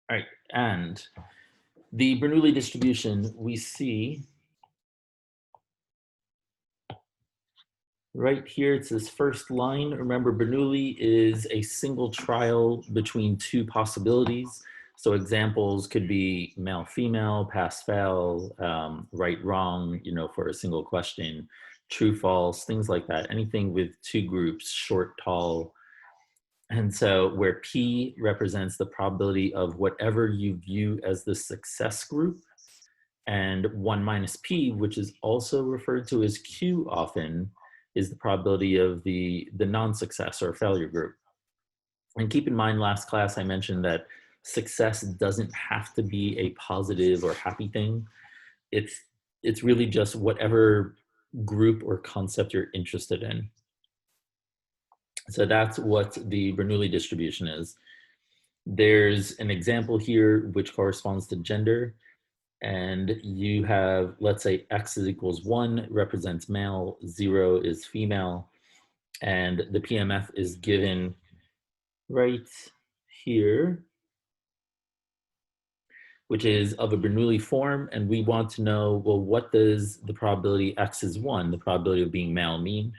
All right, and the Bernoulli distribution we see right here. It's this first line. Remember, Bernoulli is a single trial between two possibilities. So examples could be male, female, pass, fail, right, wrong, for a single question, true, false, things like that. Anything with two groups, short, tall. And so where P represents the probability of whatever you view as the success group, and 1 minus P, which is also referred to as Q often, is the probability of the non-success or failure group. And keep in mind, last class I mentioned that success doesn't have to be a positive or happy thing. It's really just whatever group or concept you're interested in. So that's what the Bernoulli distribution is. There's an example here which corresponds to gender. And you have, let's say, x is equals 1 represents male, 0 is female, and the PMF is given right here, which is of a Bernoulli form. And we want to know, well, what does the probability x is 1, the probability of being male, mean?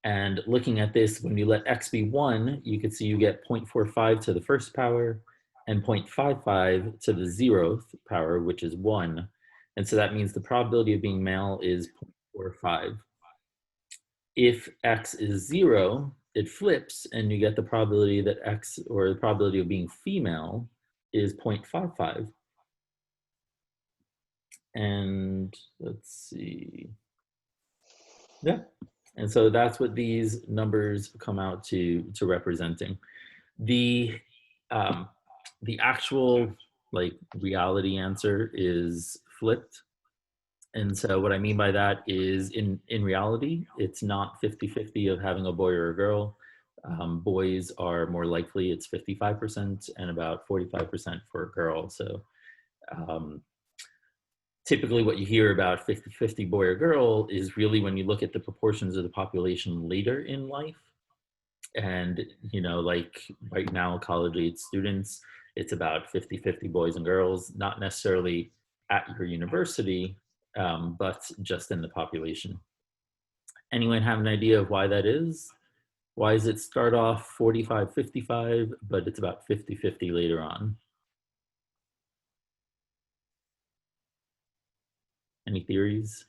And looking at this, when you let x be 1, you can see you get 0.45 to the first power and 0.55 to the 0th power, which is 1. And so that means the probability of being male is 0.45. If x is 0, it flips and you get the probability that x, or the probability of being female, is 0.55. And let's see. Yeah. And so that's what these numbers come out to representing. The actual reality answer is flipped. And so what I mean by that is in reality, it's not 50-50 of having a boy or a girl. Boys are more likely, it's 55% and about 45% for a girl. So typically what you hear about 50-50 boy or girl is really when you look at the proportions of the population later in life. And, like right now, college-age students, it's about 50-50 boys and girls, not necessarily at your university, but just in the population. Anyone have an idea of why that is? Why does it start off 45-55, but it's about 50-50 later on? Any theories?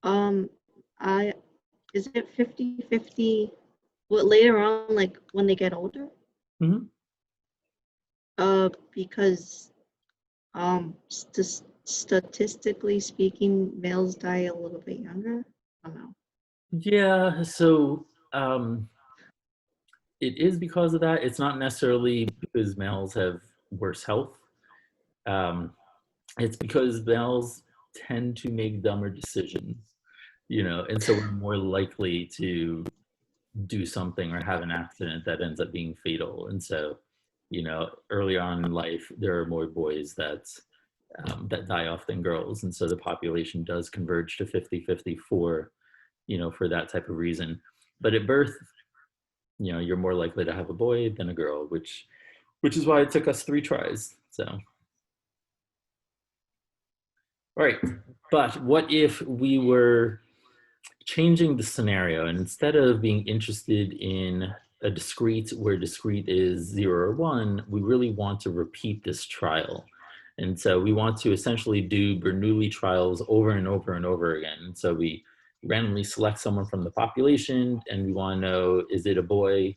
Is it 50-50 later on, like when they get older? Mm-hmm. Because statistically speaking, males die a little bit younger. I don't know. Yeah, so it is because of that. It's not necessarily because males have worse health. It's because males tend to make dumber decisions, and so we're more likely to do something or have an accident that ends up being fatal. And so, early on in life, there are more boys that die off than girls. And so the population does converge to 50-50 for that type of reason. But at birth, you're more likely to have a boy than a girl, which is why it took us 3 tries. So, all right. But what if we were changing the scenario, and instead of being interested in a discrete where discrete is 0 or 1, we really want to repeat this trial. And so we want to essentially do Bernoulli trials over and over and over again. And so we randomly select someone from the population and we want to know, is it a boy?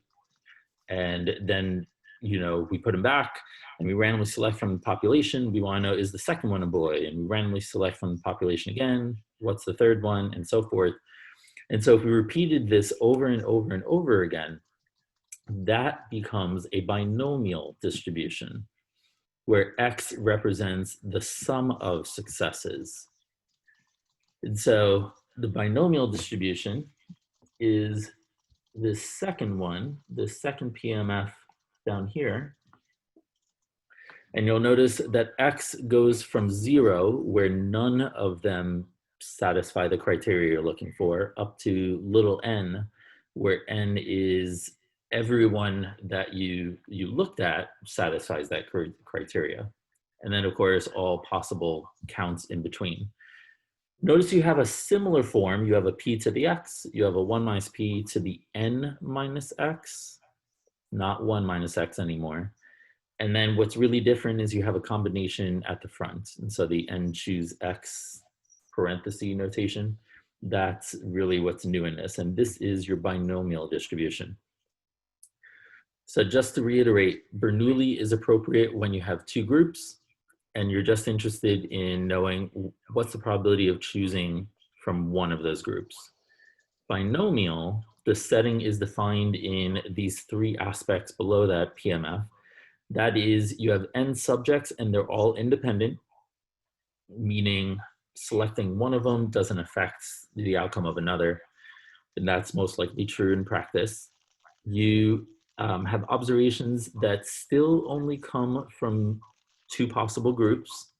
And then, we put him back and we randomly select from the population. We want to know, is the second one a boy? And we randomly select from the population again. What's the third one? And so forth. And so if we repeated this over and over and over again, that becomes a binomial distribution where X represents the sum of successes. And so the binomial distribution is this second one, the second PMF down here. And you'll notice that X goes from 0, where none of them satisfy the criteria you're looking for, up to little n, where n is everyone that you looked at satisfies that criteria. And then of course, all possible counts in between. Notice you have a similar form. You have a p to the x, you have a 1 minus p to the n minus x, not 1 minus x anymore. And then what's really different is you have a combination at the front. And so the n choose x parenthesis notation, that's really what's new in this. And this is your binomial distribution. So just to reiterate, Bernoulli is appropriate when you have two groups and you're just interested in knowing what's the probability of choosing from one of those groups. Binomial, the setting is defined in these three aspects below that PMF. That is, you have n subjects and they're all independent, meaning selecting one of them doesn't affect the outcome of another. And that's most likely true in practice. You have observations that still only come from two possible groups.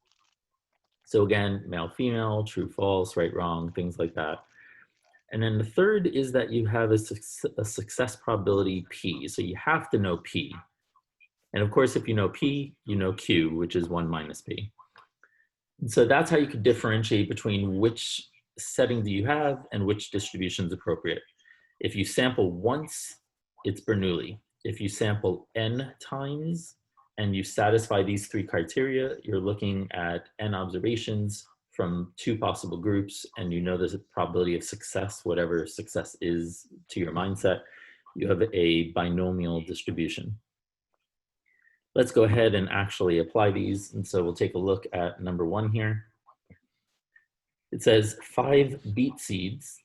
So again, male, female, true, false, right, wrong, things like that. And then the third is that you have a success probability P. So you have to know P. And of course, if you know P, you know Q, which is 1 minus P. And so that's how you could differentiate between which setting do you have and which distribution is appropriate. If you sample once, it's Bernoulli. If you sample n times and you satisfy these three criteria, you're looking at n observations from two possible groups, and you know there's a probability of success, whatever success is to your mindset. You have a binomial distribution. Let's go ahead and actually apply these. And so we'll take a look at number 1 here. It says 5 beet seeds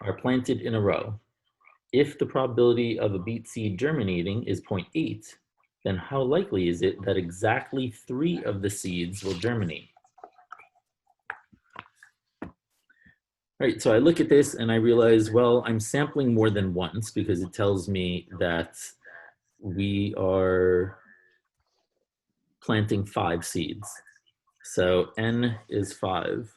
are planted in a row. If the probability of a beet seed germinating is 0.8, then how likely is it that exactly 3 of the seeds will germinate? All right, so I look at this and I realize, well, I'm sampling more than once because it tells me that we are planting 5 seeds. So n is 5.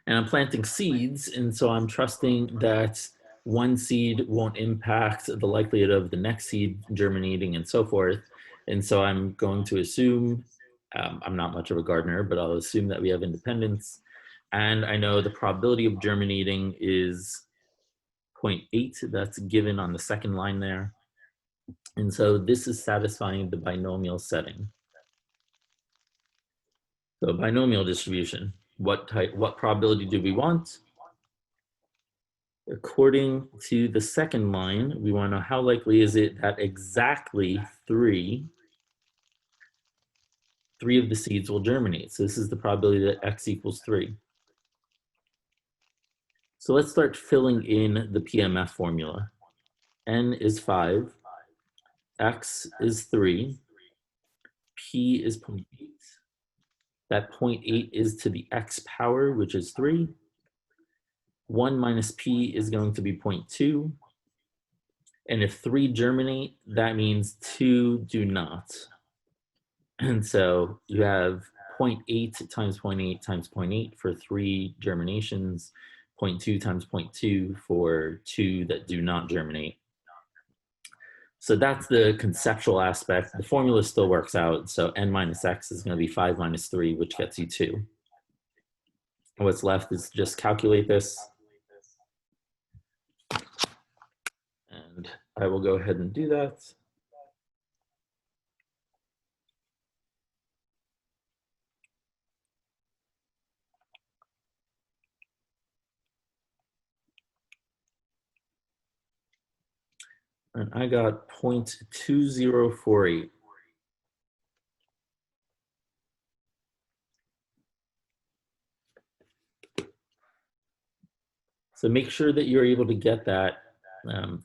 And I'm planting seeds, and so I'm trusting that one seed won't impact the likelihood of the next seed germinating and so forth. And so I'm going to assume, I'm not much of a gardener, but I'll assume that we have independence. And I know the probability of germinating is 0.8, that's given on the second line there. And so this is satisfying the binomial setting. So binomial distribution, what probability do we want? According to the second line, we want to know how likely is it that exactly three of the seeds will germinate. So this is the probability that x equals 3. So let's start filling in the PMF formula. N is 5, x is 3, p is 0.8. That 0.8 is to the x power, which is 3. 1 minus p is going to be 0.2. And if 3 germinate, that means 2 do not. And so you have 0.8 times 0.8 times 0.8 for 3 germinations, 0.2 times 0.2 for 2 that do not germinate. So that's the conceptual aspect. The formula still works out. So n minus x is going to be 5 minus 3, which gets you 2. And what's left is just calculate this. And I will go ahead and do that. And I got 0.2048. So make sure that you're able to get that.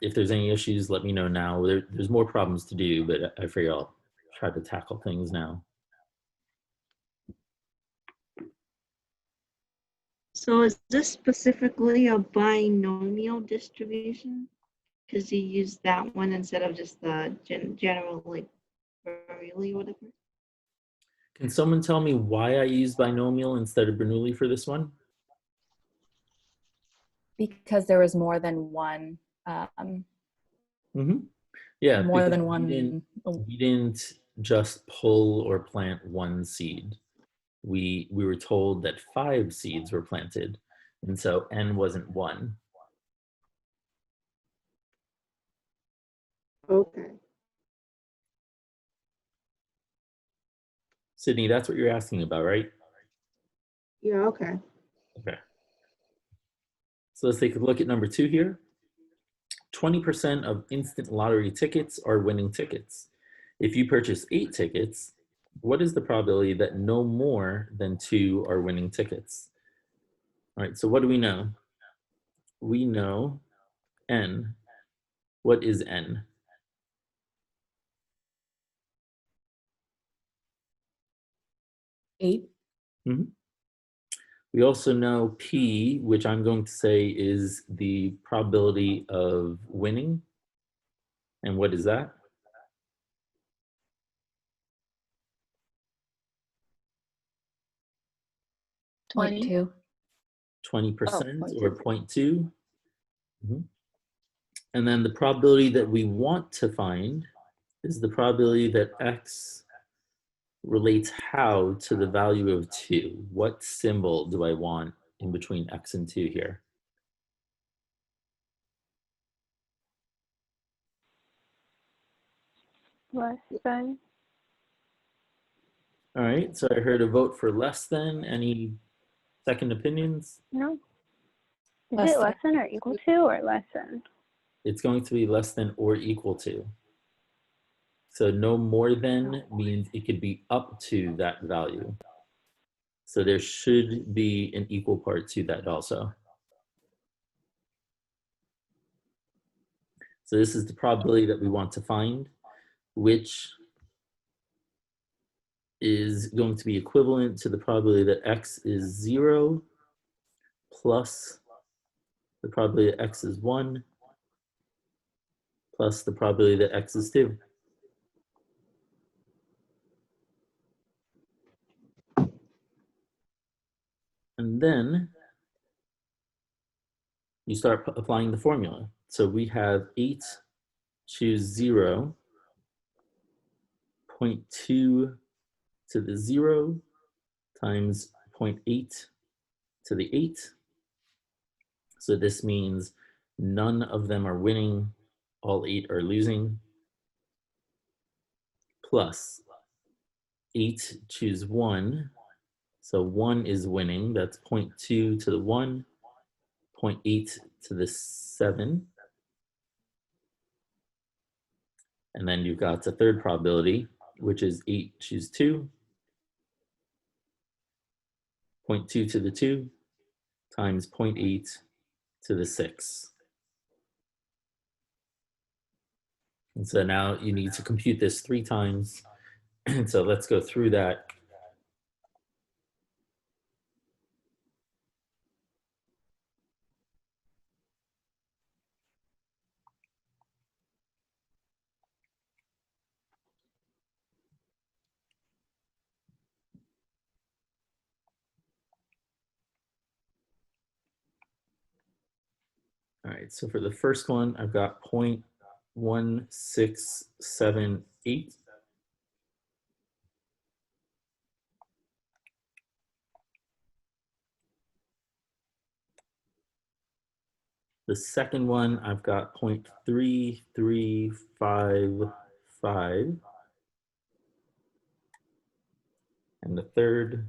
If there's any issues, let me know now. There's more problems to do, but I figure I'll try to tackle things now. So is this specifically a binomial distribution? Because you use that one instead of just the general, like, Bernoulli or whatever? Can someone tell me why I used binomial instead of Bernoulli for this one? Because there was more than one, Yeah, more because than one. we didn't just pull or plant one seed. We were told that 5 seeds were planted, and so n wasn't 1. Okay. Sydney, that's what you're asking about, right? Yeah, okay. Okay. So let's take a look at number 2 here. 20% of instant lottery tickets are winning tickets. If you purchase 8 tickets, what is the probability that no more than 2 are winning tickets? All right, so what do we know? We know n. What is n? 8. We also know p, which I'm going to say is the probability of winning. And what is that? 20. 20% or 0.2. And then the probability that we want to find is the probability that x relates how to the value of 2. What symbol do I want in between x and 2 here? Less than. All right, so I heard a vote for less than. Any second opinions? No. Is Less it less than or equal to or less than? It's going to be less than or equal to. So no more than means it could be up to that value. So there should be an equal part to that also. So this is the probability that we want to find, which is going to be equivalent to the probability that x is 0 plus the probability that x is 1 plus the probability that x is 2. And then you start applying the formula. So we have 8 choose 0, 0.2 to the 0 times 0.8 to the 8. So this means none of them are winning, all 8 are losing, plus 8 choose 1. So 1 is winning, that's 0.2 to the 1, 0.8 to the 7. And then you've got the third probability, which is 8 choose 2, 0.2 to the 2 times 0.8 to the 6. And so now you need to compute this 3 times. And so let's go through that. All right, so for the first one, I've got 0.1678. The second one, I've got 0.3355. And the third,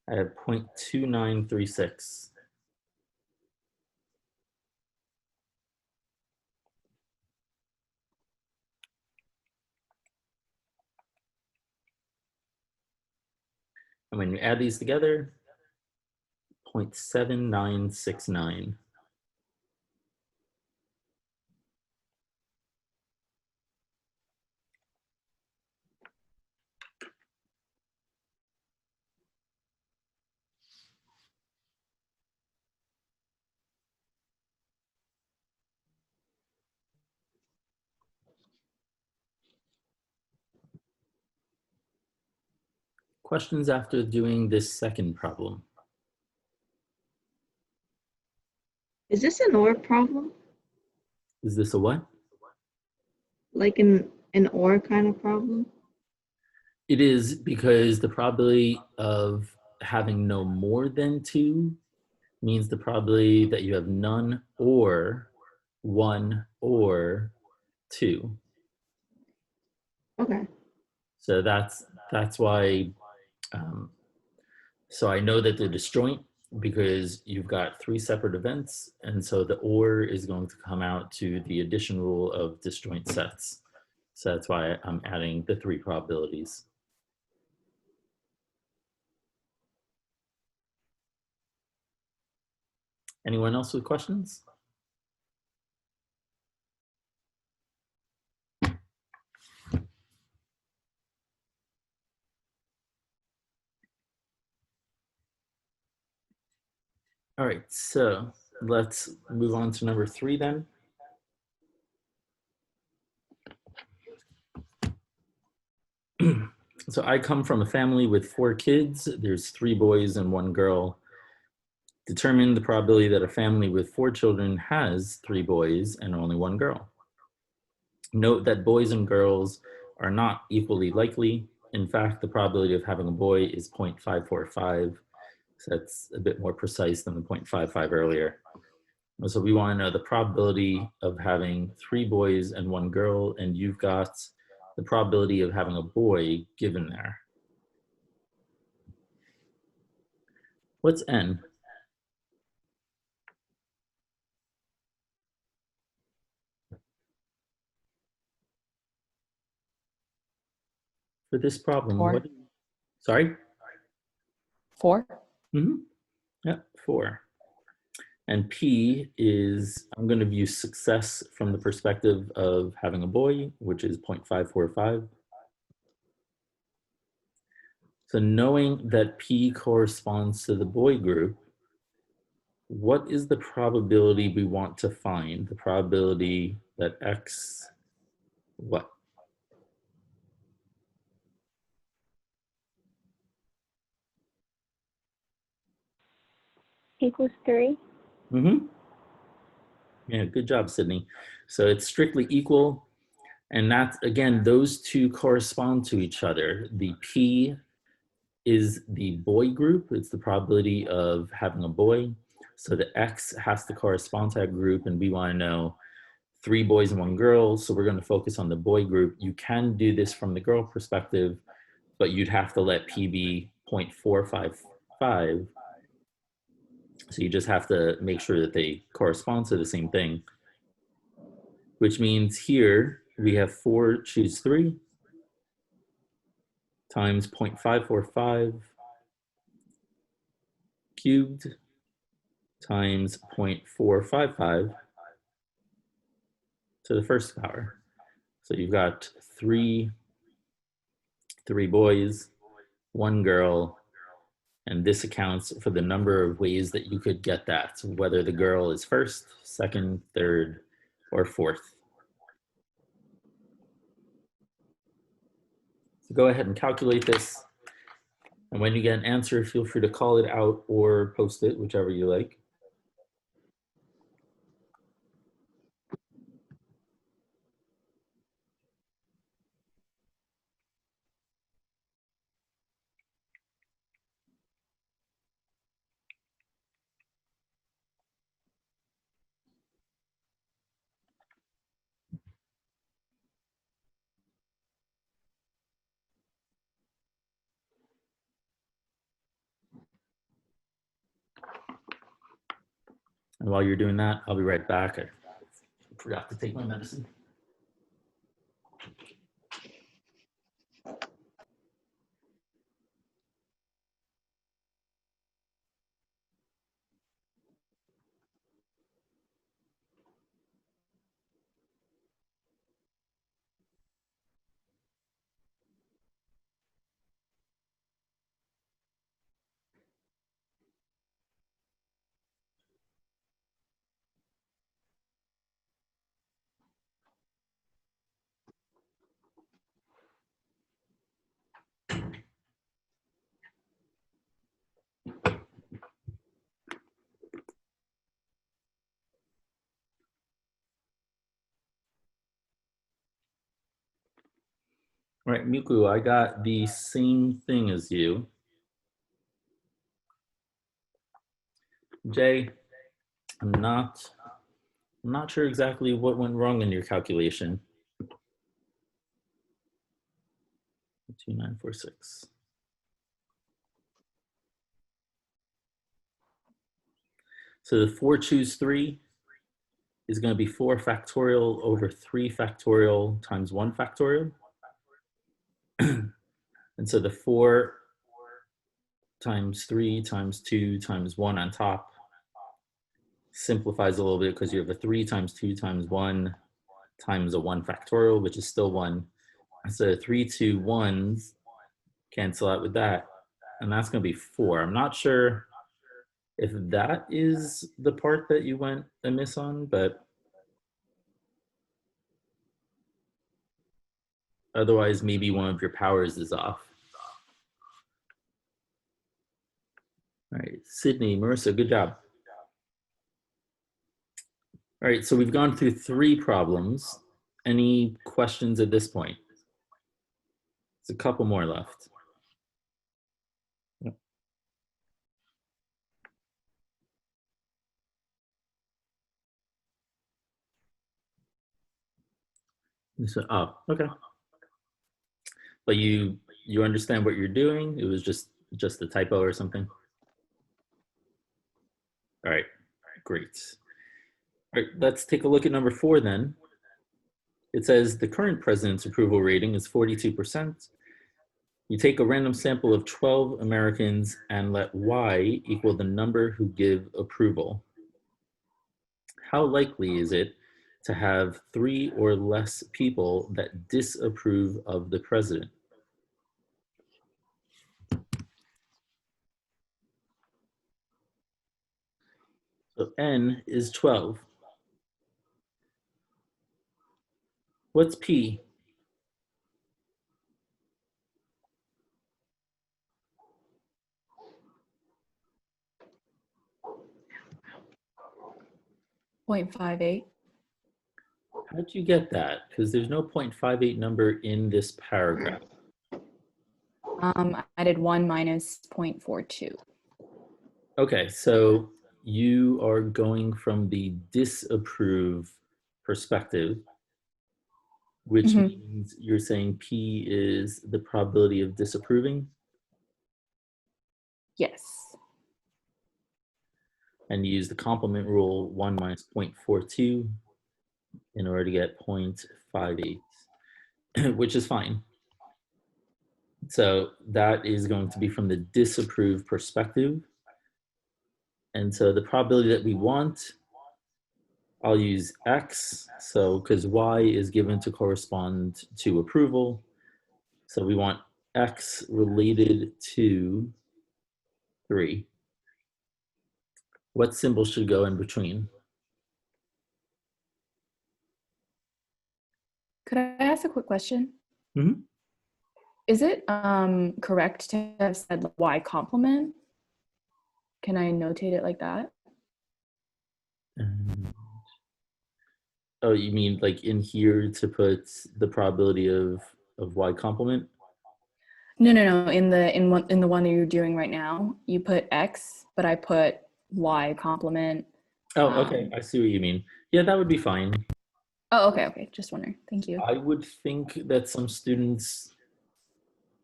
I have 0.2936. And when you add these together, 0.7969. Questions after doing this second problem? Is this an OR problem? Is this a what? Like an OR kind of problem? It is, because the probability of having no more than 2 means the probability that you have none or 1 or 2. Okay. So that's why. So I know that the disjoint, because you've got 3 separate events, and so the OR is going to come out to the addition rule of disjoint sets. So that's why I'm adding the 3 probabilities. Anyone else with questions? All right, so let's move on to number 3 then. So I come from a family with 4 kids. There's 3 boys and 1 girl. Determine the probability that a family with 4 children has 3 boys and only 1 girl. Note that boys and girls are not equally likely. In fact, the probability of having a boy is 0.545. So that's a bit more precise than the 0.55 earlier. So we want to know the probability of having 3 boys and 1 girl, and you've got the probability of having a boy given there. What's n? For this problem, 4. what? Sorry? 4. Yep, 4. And P is, I'm going to view success from the perspective of having a boy, which is 0.545. So knowing that P corresponds to the boy group, what is the probability we want to find? The probability that X, what? Equals 3. Yeah, good job, Sydney. So it's strictly equal. And that's, again, those two correspond to each other. The P is the boy group. It's the probability of having a boy. So the X has to correspond to that group, and we want to know 3 boys and 1 girl. So we're going to focus on the boy group. You can do this from the girl perspective, but you'd have to let P be 0.455. So you just have to make sure that they correspond to the same thing, which means here we have 4 choose 3 times 0.545 cubed times 0.455 to the first power. So you've got 3 boys, 1 girl, and this accounts for the number of ways that you could get that, whether the girl is first, second, third, or fourth. So go ahead and calculate this. And when you get an answer, feel free to call it out or post it, whichever you like. And while you're doing that, I'll be right back. I forgot to take my medicine. All right, Miku, I got the same thing as you. Jay, I'm not sure exactly what went wrong in your calculation. 2946. So the 4 choose 3 is going to be 4 factorial over 3 factorial times 1 factorial. And so the 4 times 3 times 2 times 1 on top simplifies a little bit because you have a 3 times 2 times 1 times a 1 factorial, which is still 1. So 3 2 1s cancel out with that, and that's going to be 4. I'm not sure if that is the part that you went amiss on, but otherwise maybe one of your powers is off. All right, Sydney, Marissa, good job. All right, so we've gone through 3 problems. Any questions at this point? There's a couple more left. Yep. So, oh, okay. But you understand what you're doing? It was just a typo or something? All right, great. All right, let's take a look at number 4 then. It says the current president's approval rating is 42%. You take a random sample of 12 Americans and let Y equal the number who give approval. How likely is it to have 3 or less people that disapprove of the president? So N is 12. What's P? .58. How'd you get that? Because there's no 0.58 number in this paragraph. I did 1 minus 0.42. Okay, so you are going from the disapprove perspective, which means you're saying P is the probability of disapproving, Yes. and you use the complement rule 1 minus 0.42 in order to get 0.58, which is fine. So that is going to be from the disapprove perspective. And so the probability that we want, I'll use X. So because Y is given to correspond to approval. So we want X related to 3. What symbol should go in between? Could I ask a quick question? Mhm. Is it correct to have said Y complement? Can I notate it like that? Oh, you mean like in here to put the probability of Y complement? No. In the one that you're doing right now, you put X, but I put Y complement. Oh, okay. I see what you mean. Yeah, that would be fine. Oh, okay. Just wondering. Thank you. I would think that some students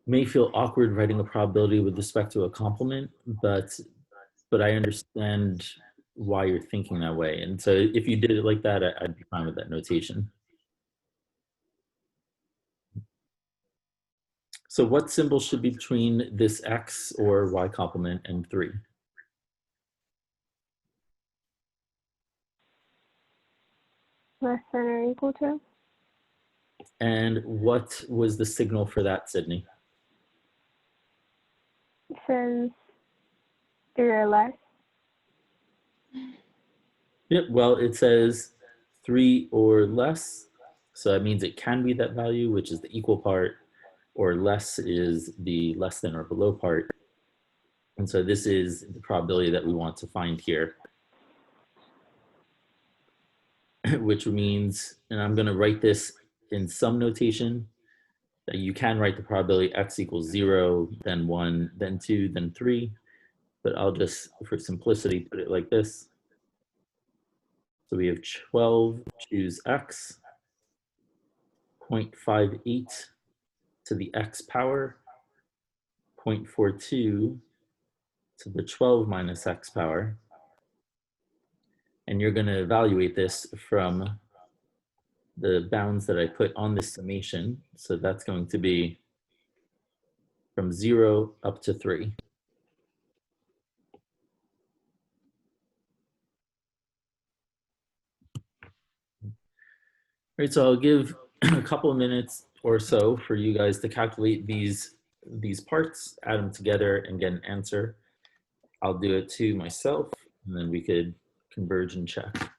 may feel awkward writing a probability with respect to a complement, but I understand why you're thinking that way. And so if you did it like that, I'd be fine with that notation. So what symbol should be between this X or Y complement and 3? Less than or equal to? And what was the signal for that, Sydney? It says 3 or less. Yep, well, it says 3 or less. So that means it can be that value, which is the equal part, or less is the less than or below part. And so this is the probability that we want to find here, which means, and I'm going to write this in some notation, You can write the probability x equals 0, then 1, then 2, then 3. But I'll just, for simplicity, put it like this. So we have 12 choose x, 0.58 to the x power, 0.42 to the 12 minus x power. And you're going to evaluate this from the bounds that I put on this summation. So that's going to be from 0 up to 3. All right, so I'll give a couple of minutes or so for you guys to calculate these parts, add them together, and get an answer. I'll do it too myself, and then we could converge and check.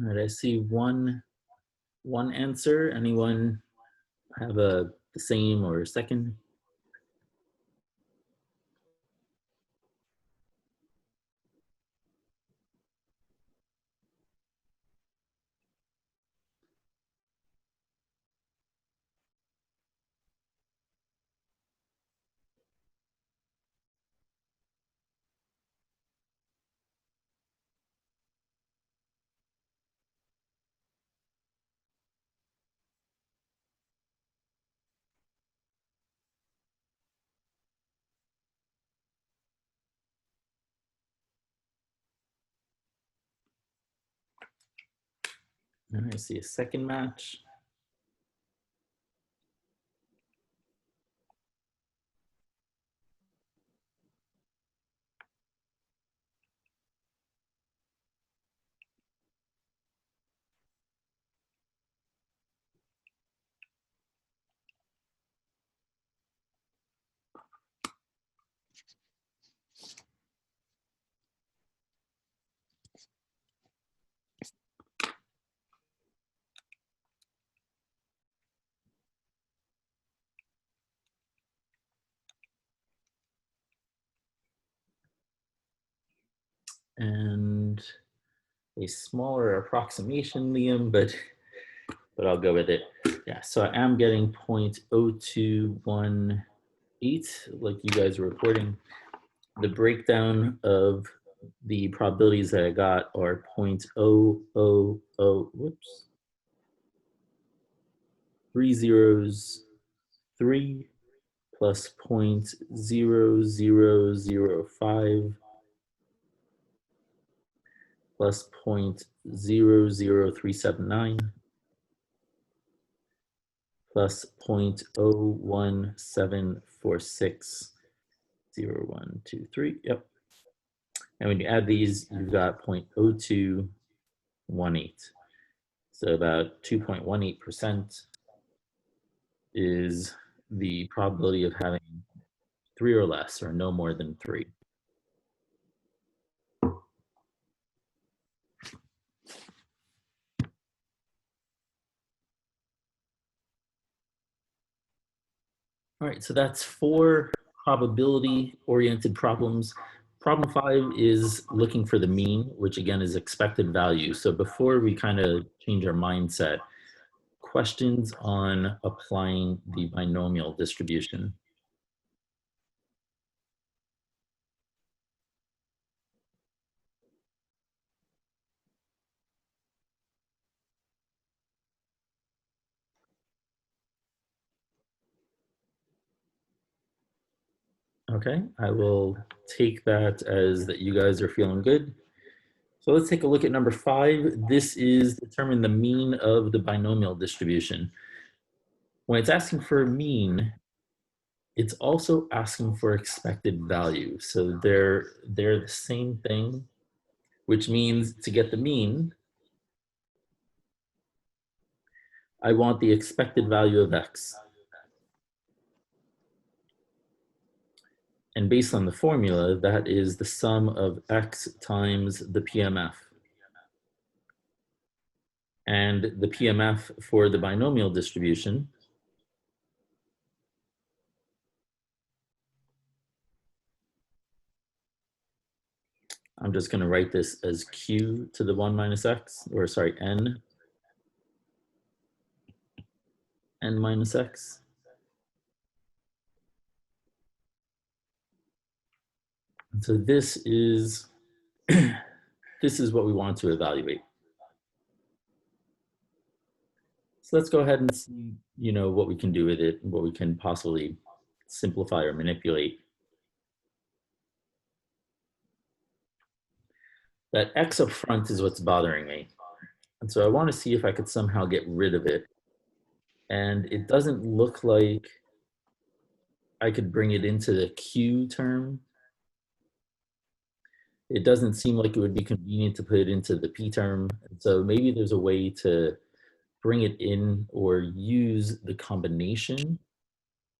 All right, I see one answer. Anyone have the same or second? All right, I see a second match. And a smaller approximation, Liam, but but I'll go with it. Yeah, so I am getting 0.0218, like you guys were reporting. The breakdown of the probabilities that I got are 0.000, whoops, 303 plus 0.0005 plus 0.00379 plus 0.01746, 0123, yep. And when you add these, you've got 0.0218. So about 2.18% is the probability of having 3 or less, or no more than 3. All right, so that's 4 probability-oriented problems. Problem 5 is looking for the mean, which again is expected value. So before we kind of change our mindset, questions on applying the binomial distribution. Okay, I will take that as that you guys are feeling good. So let's take a look at number 5. This is determine the mean of the binomial distribution. When it's asking for a mean, it's also asking for expected value. So they're the same thing, which means to get the mean, I want the expected value of X. And based on the formula, that is the sum of X times the PMF. And the PMF for the binomial distribution I'm just going to write this as Q to the 1 minus X, or sorry, N minus X. And so this is this is what we want to evaluate. So let's go ahead and see, what we can do with it, what we can possibly simplify or manipulate. That X up front is what's bothering me. And so I want to see if I could somehow get rid of it. And it doesn't look like I could bring it into the Q term. It doesn't seem like it would be convenient to put it into the P term. And so maybe there's a way to bring it in or use the combination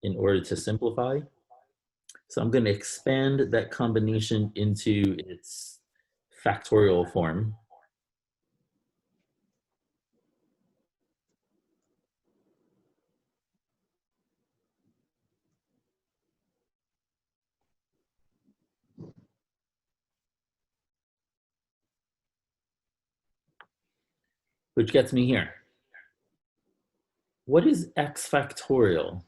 in order to simplify. So I'm going to expand that combination into its factorial form. Which gets me here. What is X factorial?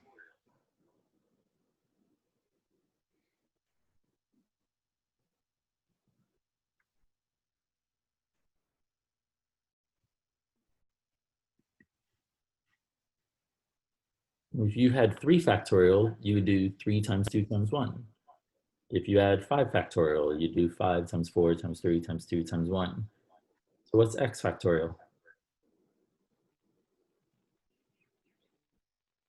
If you had 3 factorial, you would do 3 times 2 times 1. If you had 5 factorial, you do 5 times 4 times 3 times 2 times 1. So what's X factorial?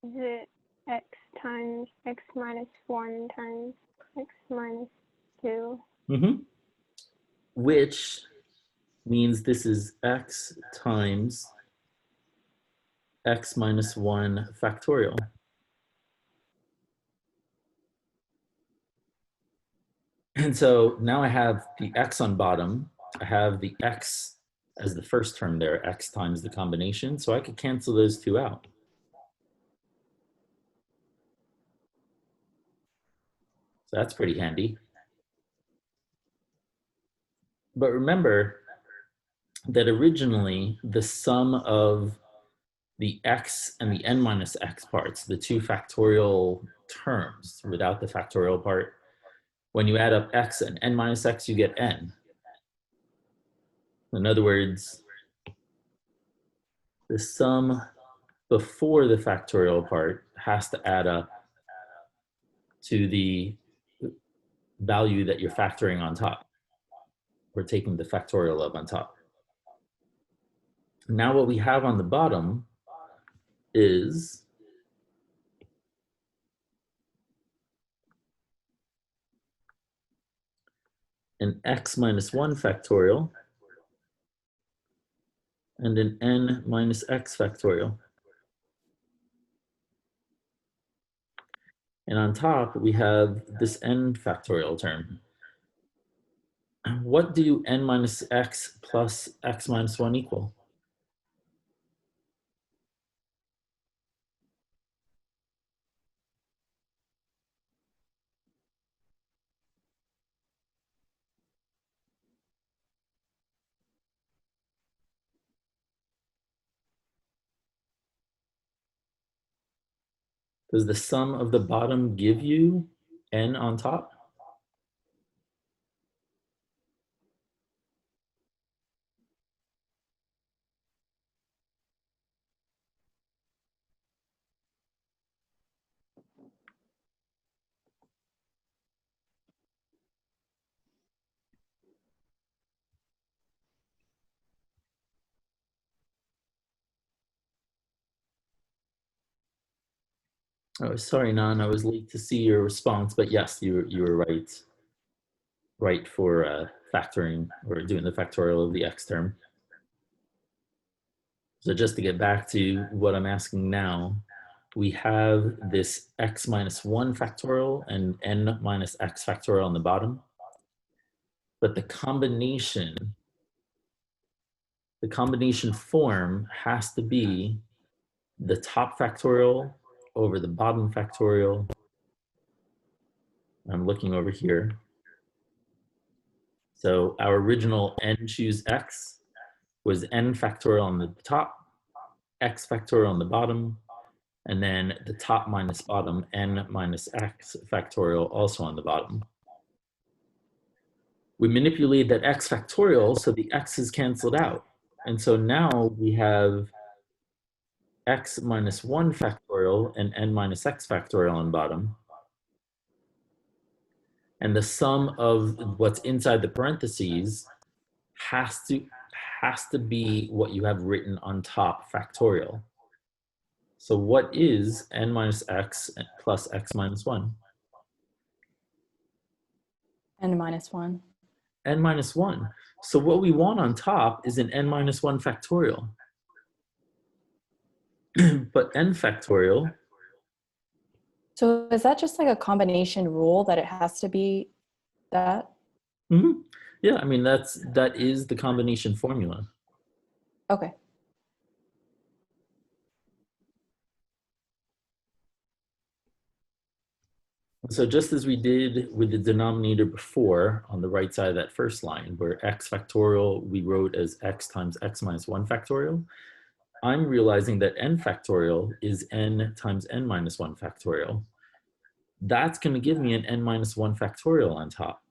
Is it x times x minus 1 times x minus 2? Mm-hmm. Which means this is X times X minus 1 factorial. And so now I have the X on bottom. I have the X as the first term there, X times the combination. So I could cancel those 2 out. So that's pretty handy. But remember that originally the sum of the x and the n minus x parts, the two factorial terms without the factorial part. When you add up x and n minus x, you get n. In other words, the sum before the factorial part has to add up to the value that you're factoring on top. We're taking the factorial of on top. Now what we have on the bottom is an x minus 1 factorial and an n minus x factorial. And on top, we have this n factorial term. What do n minus x plus x minus 1 equal? Does the sum of the bottom give you n on top? Oh, sorry, Nan, I was late to see your response, but yes, you were right. Right for factoring or doing the factorial of the x term. So just to get back to what I'm asking now, we have this x minus 1 factorial and n minus x factorial on the bottom. But the combination form has to be the top factorial over the bottom factorial. I'm looking over here. So our original n choose x was n factorial on the top, x factorial on the bottom, and then the top minus bottom, n minus x factorial also on the bottom. We manipulate that x factorial so the x is canceled out. And so now we have x minus 1 factorial and n minus x factorial on bottom. And the sum of what's inside the parentheses has to be what you have written on top factorial. So what is n minus x plus x minus 1? N minus 1. N minus 1. So what we want on top is an n minus 1 factorial. But n factorial. So is that just like a combination rule that it has to be that? Mm-hmm. Yeah, I mean, that is the combination formula. Okay. So just as we did with the denominator before on the right side of that first line, where x factorial we wrote as x times x minus 1 factorial, I'm realizing that n factorial is n times n minus 1 factorial. That's going to give me an n minus 1 factorial on top.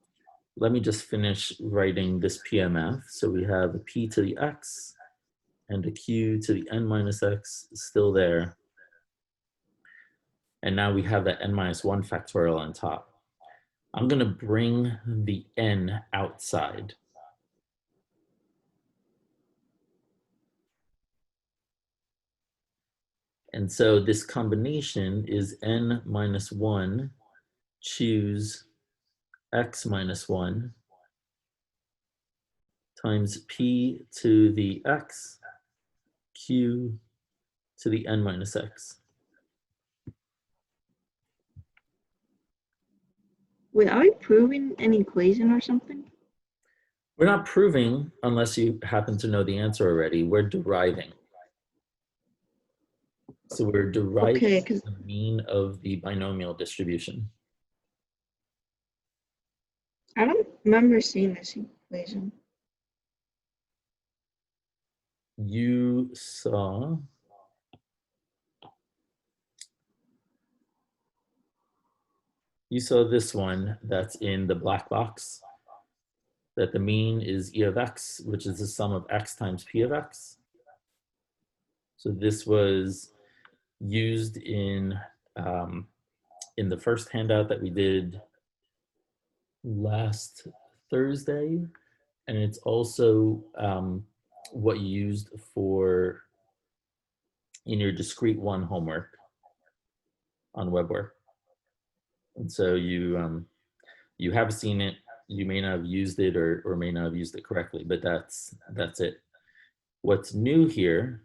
Let me just finish writing this PMF. So we have a p to the x and a q to the n minus x still there. And now we have that n minus 1 factorial on top. I'm going to bring the n outside. And so this combination is n minus 1, choose x minus 1 times p to the x, q to the n minus x. Wait, are we proving an equation or something? We're not proving unless you happen to know the answer already. We're deriving. So we're deriving the mean of the binomial distribution. I don't remember seeing this equation. You saw You saw this one that's in the black box, that the mean is E of x, which is the sum of x times P of x. So this was used in the first handout that we did last Thursday. And it's also what you used for in your discrete one homework on WebWork. And so you have seen it. You may not have used it or may not have used it correctly, but that's it. What's new here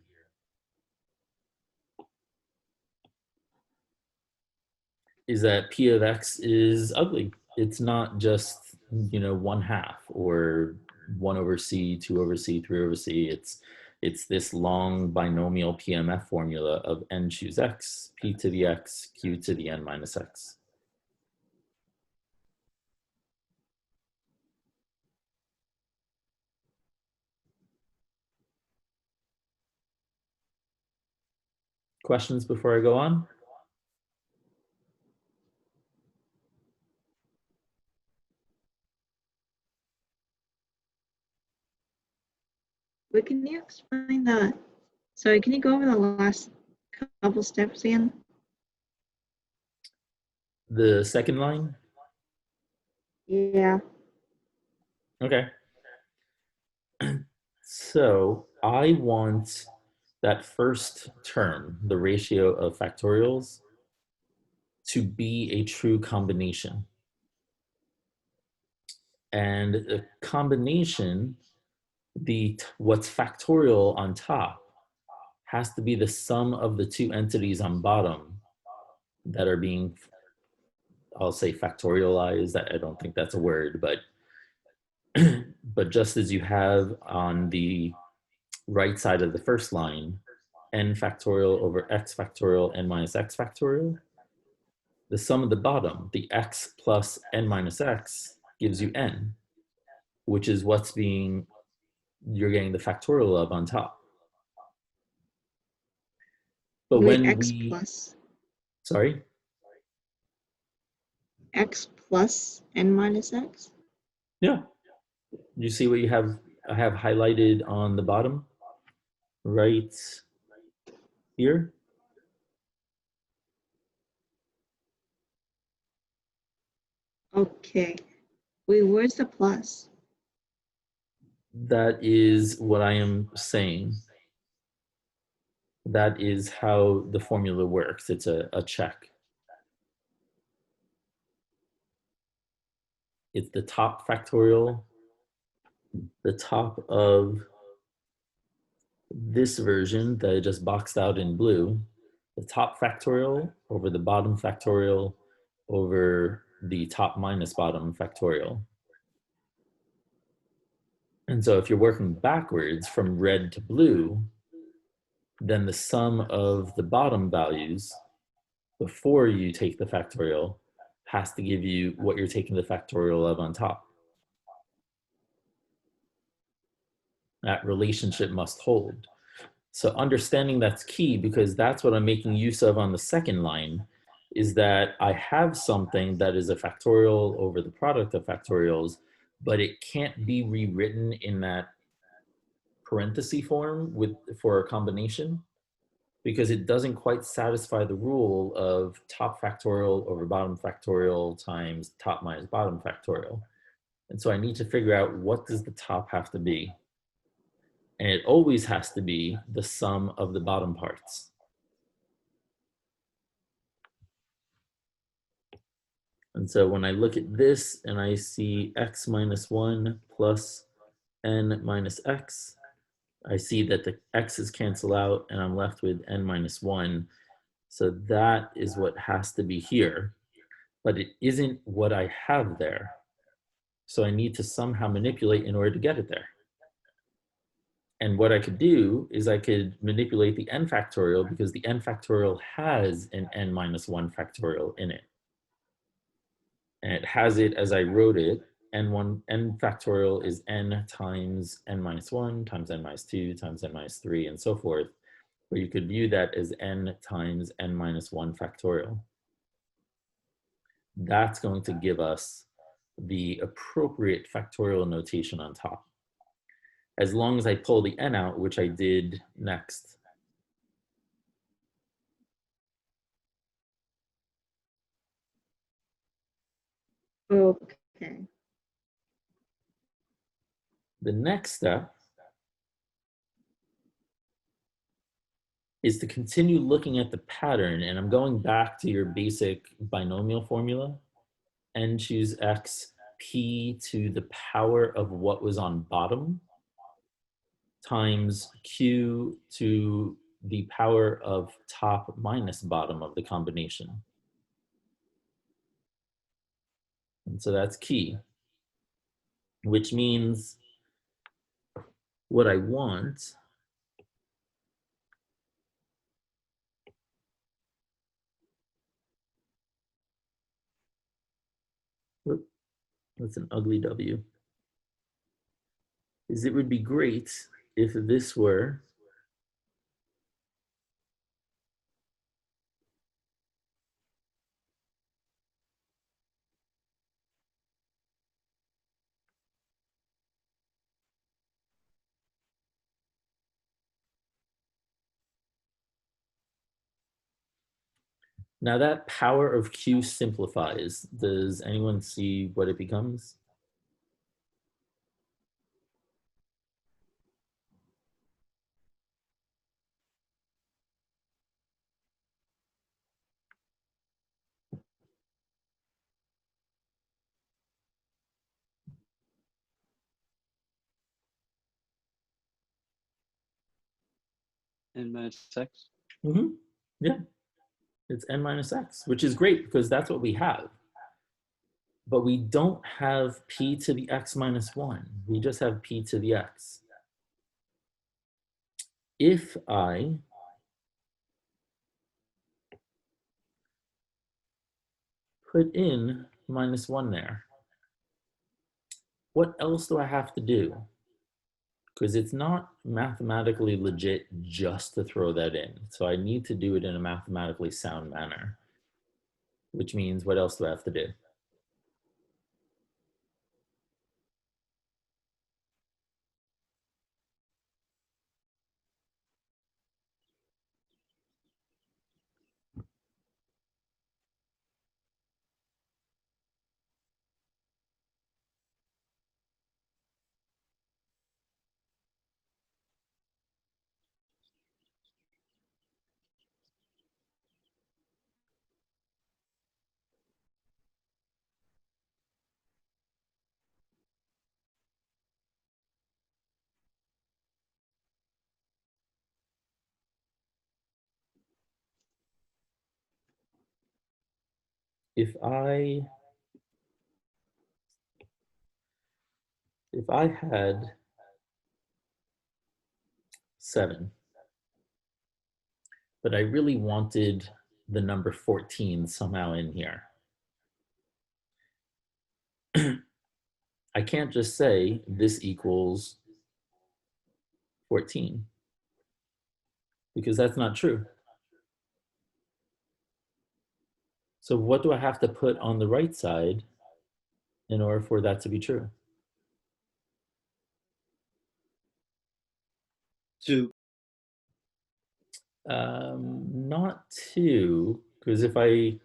is that P of x is ugly. It's not just, 1/2 or 1 over c, 2 over c, 3 over c. It's this long binomial PMF formula of n choose x, p to the x, q to the n minus x. Questions before I go on? But can you explain the, sorry, can you go over the last couple steps again? The second line? Yeah. Okay. So I want that first term, the ratio of factorials, to be a true combination. And a combination, what's factorial on top has to be the sum of the two entities on bottom that are being, I'll say factorialized. I don't think that's a word, but but just as you have on the right side of the first line, n factorial over x factorial n minus x factorial, the sum of the bottom, the x plus n minus x, gives you n, which is you're getting the factorial of on top. But Wait, when x plus n minus x? Yeah. You see what I have highlighted on the bottom right here? Okay. Wait, where's the plus? That is what I am saying. That is how the formula works. It's a check. It's the top factorial, the top of this version that I just boxed out in blue, the top factorial over the bottom factorial over the top minus bottom factorial. And so if you're working backwards from red to blue, then the sum of the bottom values before you take the factorial has to give you what you're taking the factorial of on top. That relationship must hold. So understanding that's key, because that's what I'm making use of on the second line, is that I have something that is a factorial over the product of factorials, but it can't be rewritten in that parenthesis form for a combination, because it doesn't quite satisfy the rule of top factorial over bottom factorial times top minus bottom factorial. And so I need to figure out, what does the top have to be? And it always has to be the sum of the bottom parts. And so when I look at this and I see x minus 1 plus n minus x, I see that the x's cancel out and I'm left with n minus 1. So that is what has to be here, but it isn't what I have there. So I need to somehow manipulate in order to get it there. And what I could do is I could manipulate the n factorial, because the n factorial has an n minus 1 factorial in it. And it has it as I wrote it. N factorial is n times n minus 1 times n minus 2 times n minus 3 and so forth. But you could view that as n times n minus 1 factorial. that's going to give us the appropriate factorial notation on top. As long as I pull the n out, which I did next. Okay. The next step is to continue looking at the pattern, and I'm going back to your basic binomial formula, n choose x p to the power of what was on bottom times q to the power of top minus bottom of the combination. And so that's key, which means what I want whoop, that's an ugly W, is it would be great if this were now that power of Q simplifies. Does anyone see what it becomes? N minus x. Mm-hmm. Yeah, it's n minus x, which is great because that's what we have. But we don't have p to the x minus 1. We just have p to the x. If I put in minus 1 there, what else do I have to do? Because it's not mathematically legit just to throw that in. So I need to do it in a mathematically sound manner, which means what else do I have to do? If I had 7, but I really wanted the number 14 somehow in here, I can't just say this equals 14 because that's not true. So what do I have to put on the right side in order for that to be true? 2. Not 2, because if I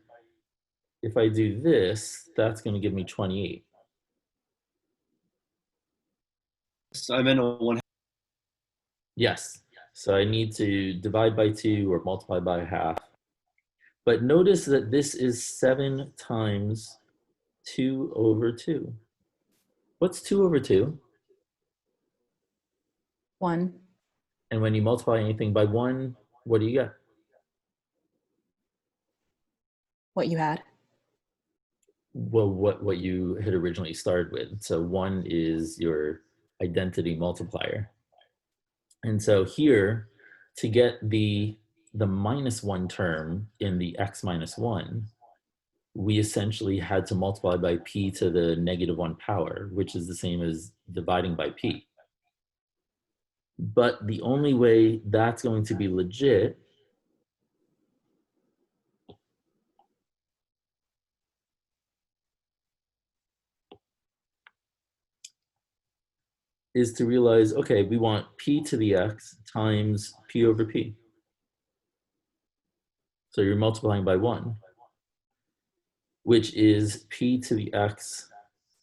do this, that's going to give me 28. So I meant a 1. Yes. So I need to divide by 2 or multiply by half. But notice that this is 7 times 2 over 2. What's 2 over 2? 1. And when you multiply anything by 1, what do you get? What you had. Well, what you had originally started with. So 1 is your identity multiplier. And so here, to get the minus 1 term in the x minus 1, we essentially had to multiply by p to the negative 1 power, which is the same as dividing by p. But the only way that's going to be legit is to realize, okay, we want p to the x times p over p. So you're multiplying by 1, which is p to the x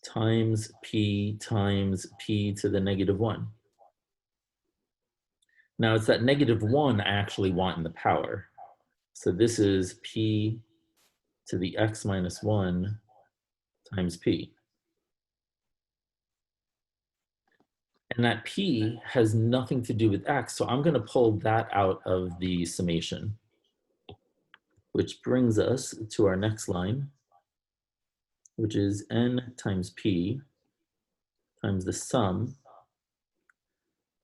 times p to the negative 1. Now it's that negative 1 I actually want in the power. So this is p to the x minus 1 times p. And that p has nothing to do with x, so I'm going to pull that out of the summation, which brings us to our next line, which is n times p times the sum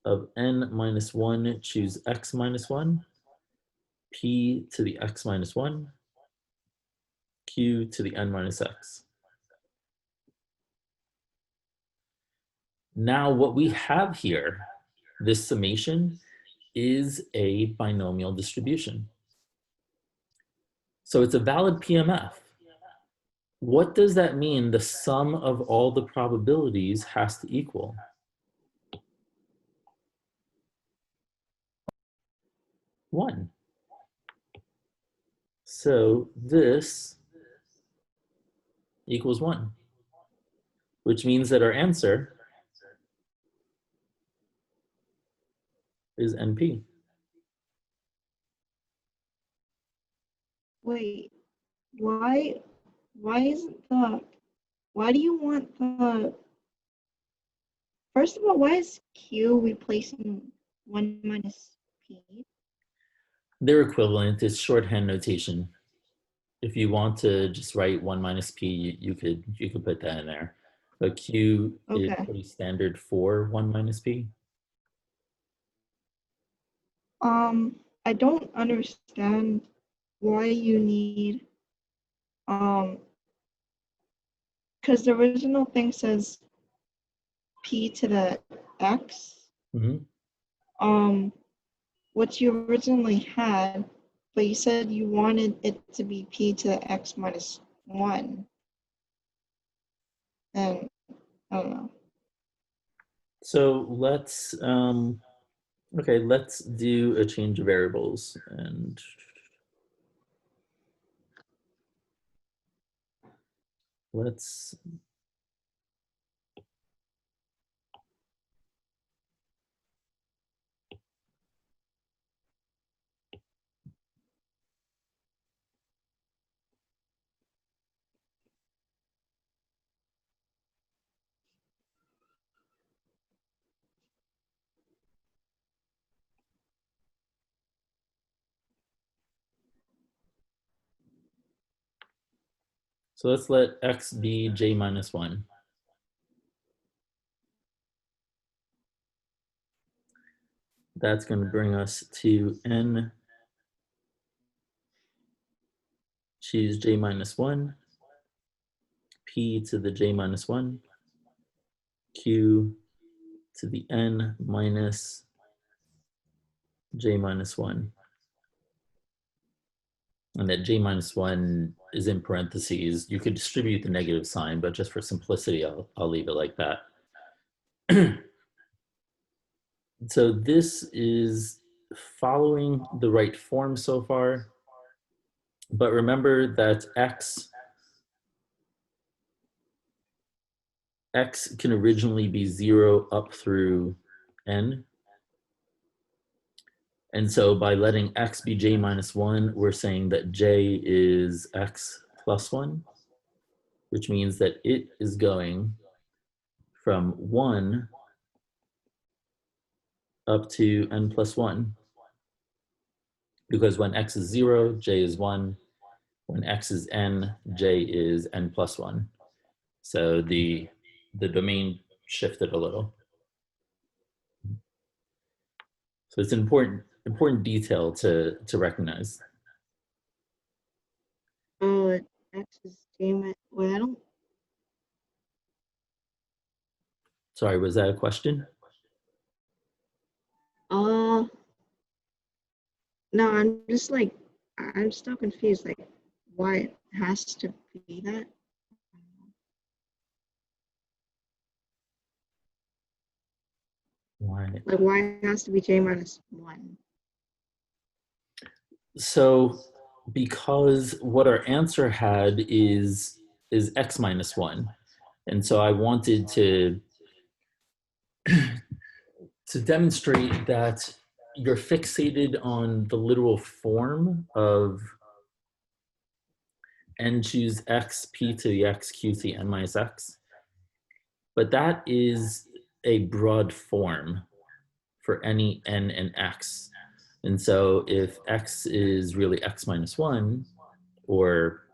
of n minus 1, choose x minus 1, p to the x minus 1, q to the n minus x. Now what we have here, this summation, is a binomial distribution. So it's a valid PMF. What does that mean? The sum of all the probabilities has to equal 1. So this equals 1, which means that our answer is NP. Wait, why isn't why do you want first of all, why is Q replacing 1 minus P? They're equivalent. It's shorthand notation. If you want to just write 1 minus P, you could put that in there. But Q is Okay. pretty standard for 1 minus P. I don't understand why you need, because the original thing says P to the X, what you originally had, but you said you wanted it to be P to the X minus 1. And I don't know. So let's, okay, let's do a change of variables and let's, so let's let X be J minus 1. That's going to bring us to N, choose J minus 1, P to the J minus 1, Q to the N minus J minus 1. And that J minus 1 is in parentheses. You could distribute the negative sign, but just for simplicity, I'll leave it like that. So this is following the right form so far. But remember that X can originally be 0 up through N. And so by letting X be J minus 1, we're saying that J is X plus 1, which means that it is going from 1 up to N plus 1. Because when X is 0, J is 1. When X is N, J is N plus 1. So the domain shifted a little. So it's an important detail to recognize. Oh, X is J. Wait, I don't. Sorry, was that a question? No, I'm still confused. Like, why it has to be that? Why? Like y has to be j minus 1. So because what our answer had is x minus 1. And so I wanted to demonstrate that you're fixated on the literal form of n choose x p to the x q to the n minus x. But that is a broad form for any n and x. And so if x is really x minus 1, or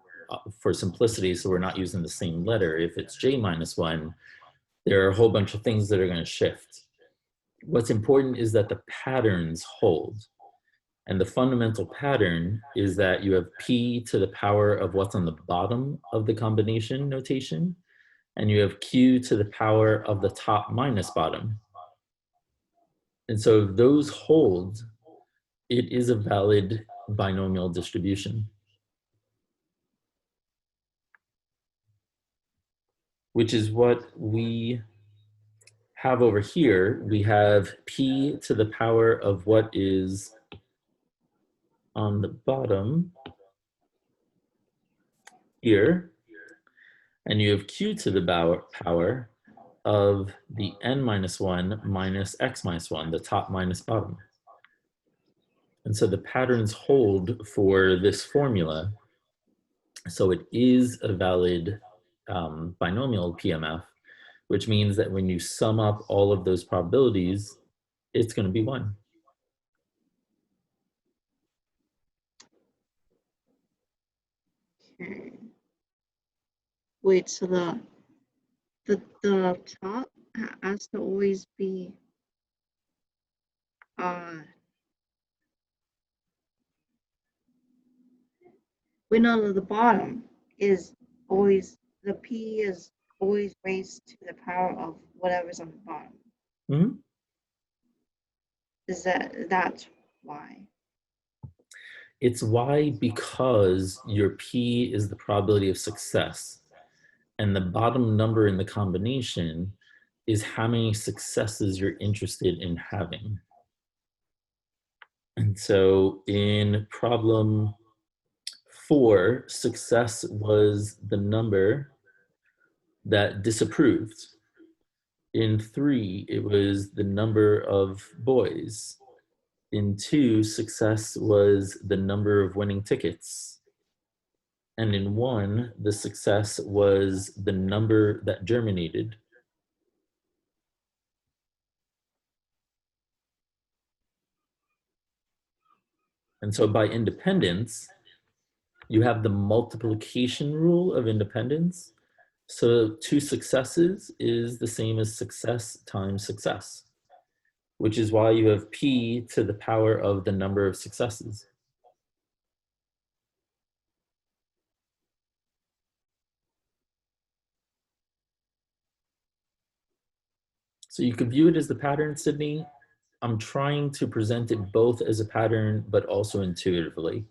for simplicity, so we're not using the same letter, if it's j minus 1, there are a whole bunch of things that are going to shift. What's important is that the patterns hold. And the fundamental pattern is that you have p to the power of what's on the bottom of the combination notation, and you have q to the power of the top minus bottom. And so if those hold, it is a valid binomial distribution, which is what we have over here. We have p to the power of what is on the bottom here, and you have q to the power of the n minus 1 minus x minus 1, the top minus bottom. And so the patterns hold for this formula. So it is a valid binomial PMF, which means that when you sum up all of those probabilities, it's going to be 1. Okay. Wait, so the top has to always be wait, no, the bottom is always, the p is always raised to the power of whatever's on the bottom. Mm-hmm. That's why? It's why, because your p is the probability of success, and the bottom number in the combination is how many successes you're interested in having. And so in problem 4, success was the number that disapproved. In 3, it was the number of boys. In 2, success was the number of winning tickets. And in 1, the success was the number that germinated. And so by independence, you have the multiplication rule of independence. So 2 successes is the same as success times success, which is why you have p to the power of the number of successes. So you could view it as the pattern, Sydney. I'm trying to present it both as a pattern, but also intuitively.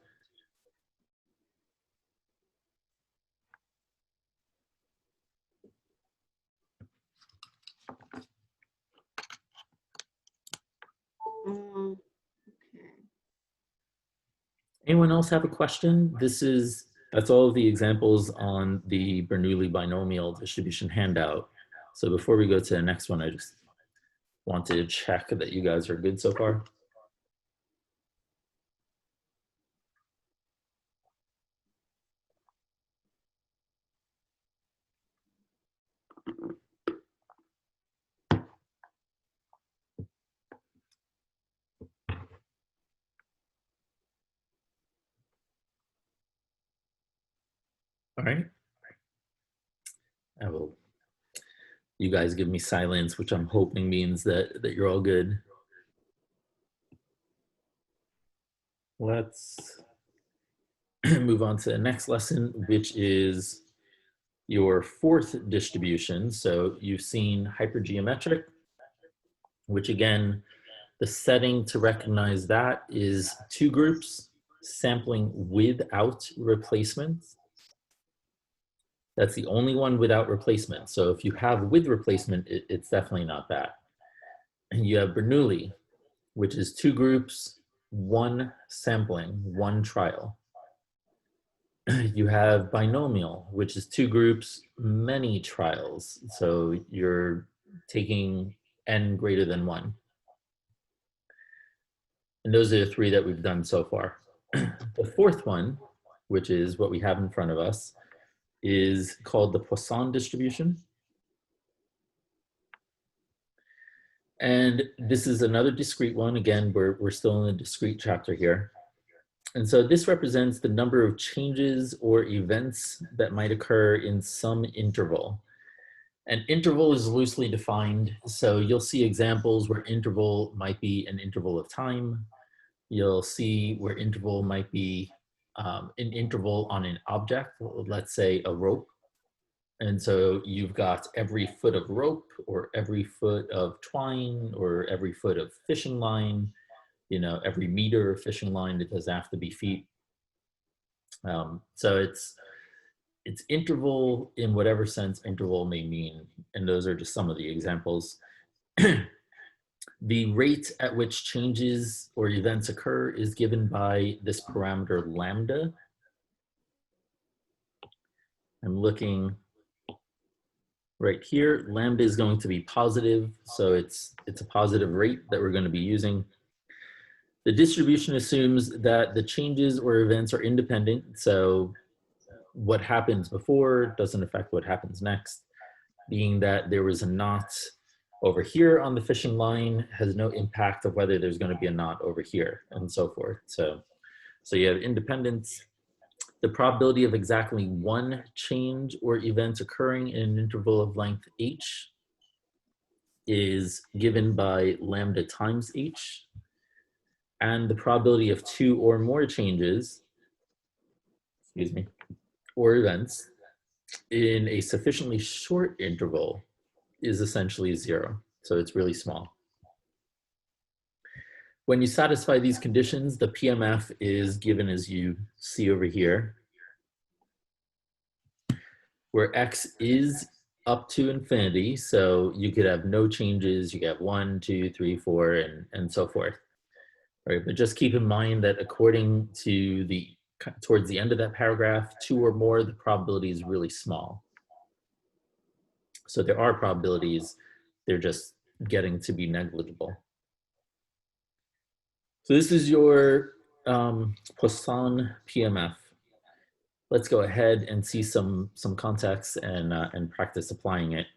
Okay. Anyone else have a question? That's all of the examples on the Bernoulli binomial distribution handout. So before we go to the next one, I just want to check that you guys are good so far. All right. You guys give me silence, which I'm hoping means that you're all good. Let's move on to the next lesson, which is your 4th distribution. So you've seen hypergeometric, which again, the setting to recognize that is 2 groups, sampling without replacement. That's the only one without replacement. So if you have with replacement, it's definitely not that. And you have Bernoulli, which is 2 groups, 1 sampling, 1 trial. You have binomial, which is 2 groups, many trials. So you're taking n greater than 1. And those are the 3 that we've done so far. The fourth one, which is what we have in front of us, is called the Poisson distribution. And this is another discrete one. Again, we're still in the discrete chapter here. And so this represents the number of changes or events that might occur in some interval. An interval is loosely defined. So you'll see examples where interval might be an interval of time. You'll see where interval might be an interval on an object, let's say a rope. And so you've got every foot of rope or every foot of twine or every foot of fishing line, you know, every meter of fishing line. It doesn't have to be feet. So it's interval in whatever sense interval may mean. And those are just some of the examples. The rate at which changes or events occur is given by this parameter lambda. I'm looking right here. Lambda is going to be positive, so it's a positive rate that we're going to be using. The distribution assumes that the changes or events are independent, so what happens before doesn't affect what happens next. Being that there was a knot over here on the fishing line has no impact of whether there's going to be a knot over here and so forth. So you have independence. The probability of exactly 1 change or event occurring in an interval of length h is given by lambda times h. And the probability of 2 or more changes, or events in a sufficiently short interval is essentially 0. So it's really small. When you satisfy these conditions, the PMF is given as you see over here, where x is up to infinity. So you could have no changes. You could have 1, 2, 3, 4, and so forth. Right? But just keep in mind that according to towards the end of that paragraph, 2 or more, the probability is really small. So there are probabilities, they're just getting to be negligible. So this is your Poisson PMF. Let's go ahead and see some context and practice applying it.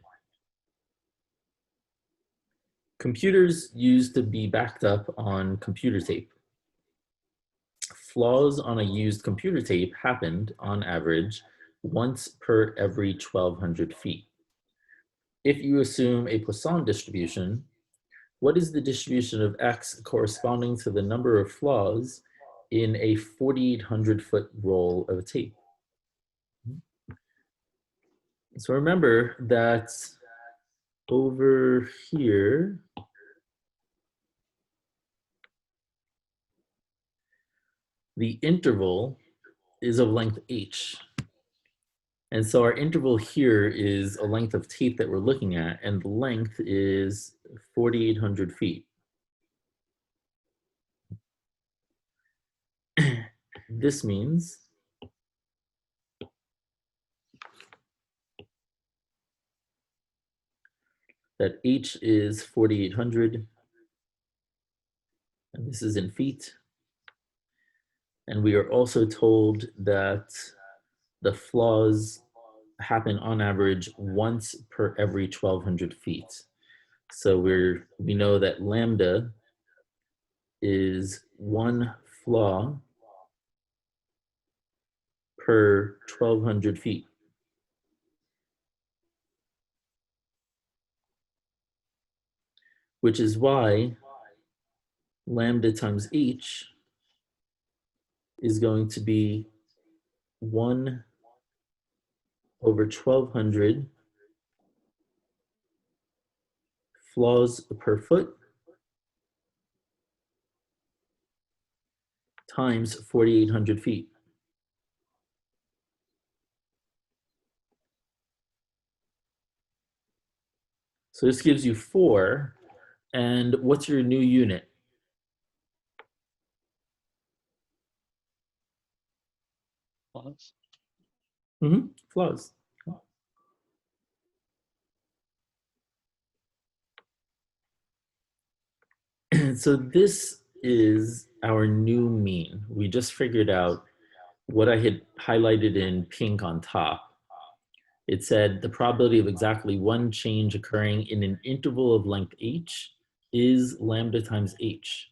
Computers used to be backed up on computer tape. Flaws on a used computer tape happened, on average, once per every 1,200 feet. If you assume a Poisson distribution, what is the distribution of x corresponding to the number of flaws in a 4,800 foot roll of tape? So remember that over here, the interval is of length h. And so our interval here is a length of tape that we're looking at, and the length is 4,800 feet. This means that h is 4,800, and this is in feet. And we are also told that the flaws happen on average once per every 1,200 feet. So we know that lambda is 1 flaw per 1,200 feet. Which is why lambda times h is going to be 1 over 1,200 flaws per foot times 4,800 feet. So this gives you 4 And what's your new unit? Plus. Flaws. So this is our new mean. We just figured out what I had highlighted in pink on top. It said the probability of exactly one change occurring in an interval of length h is lambda times h.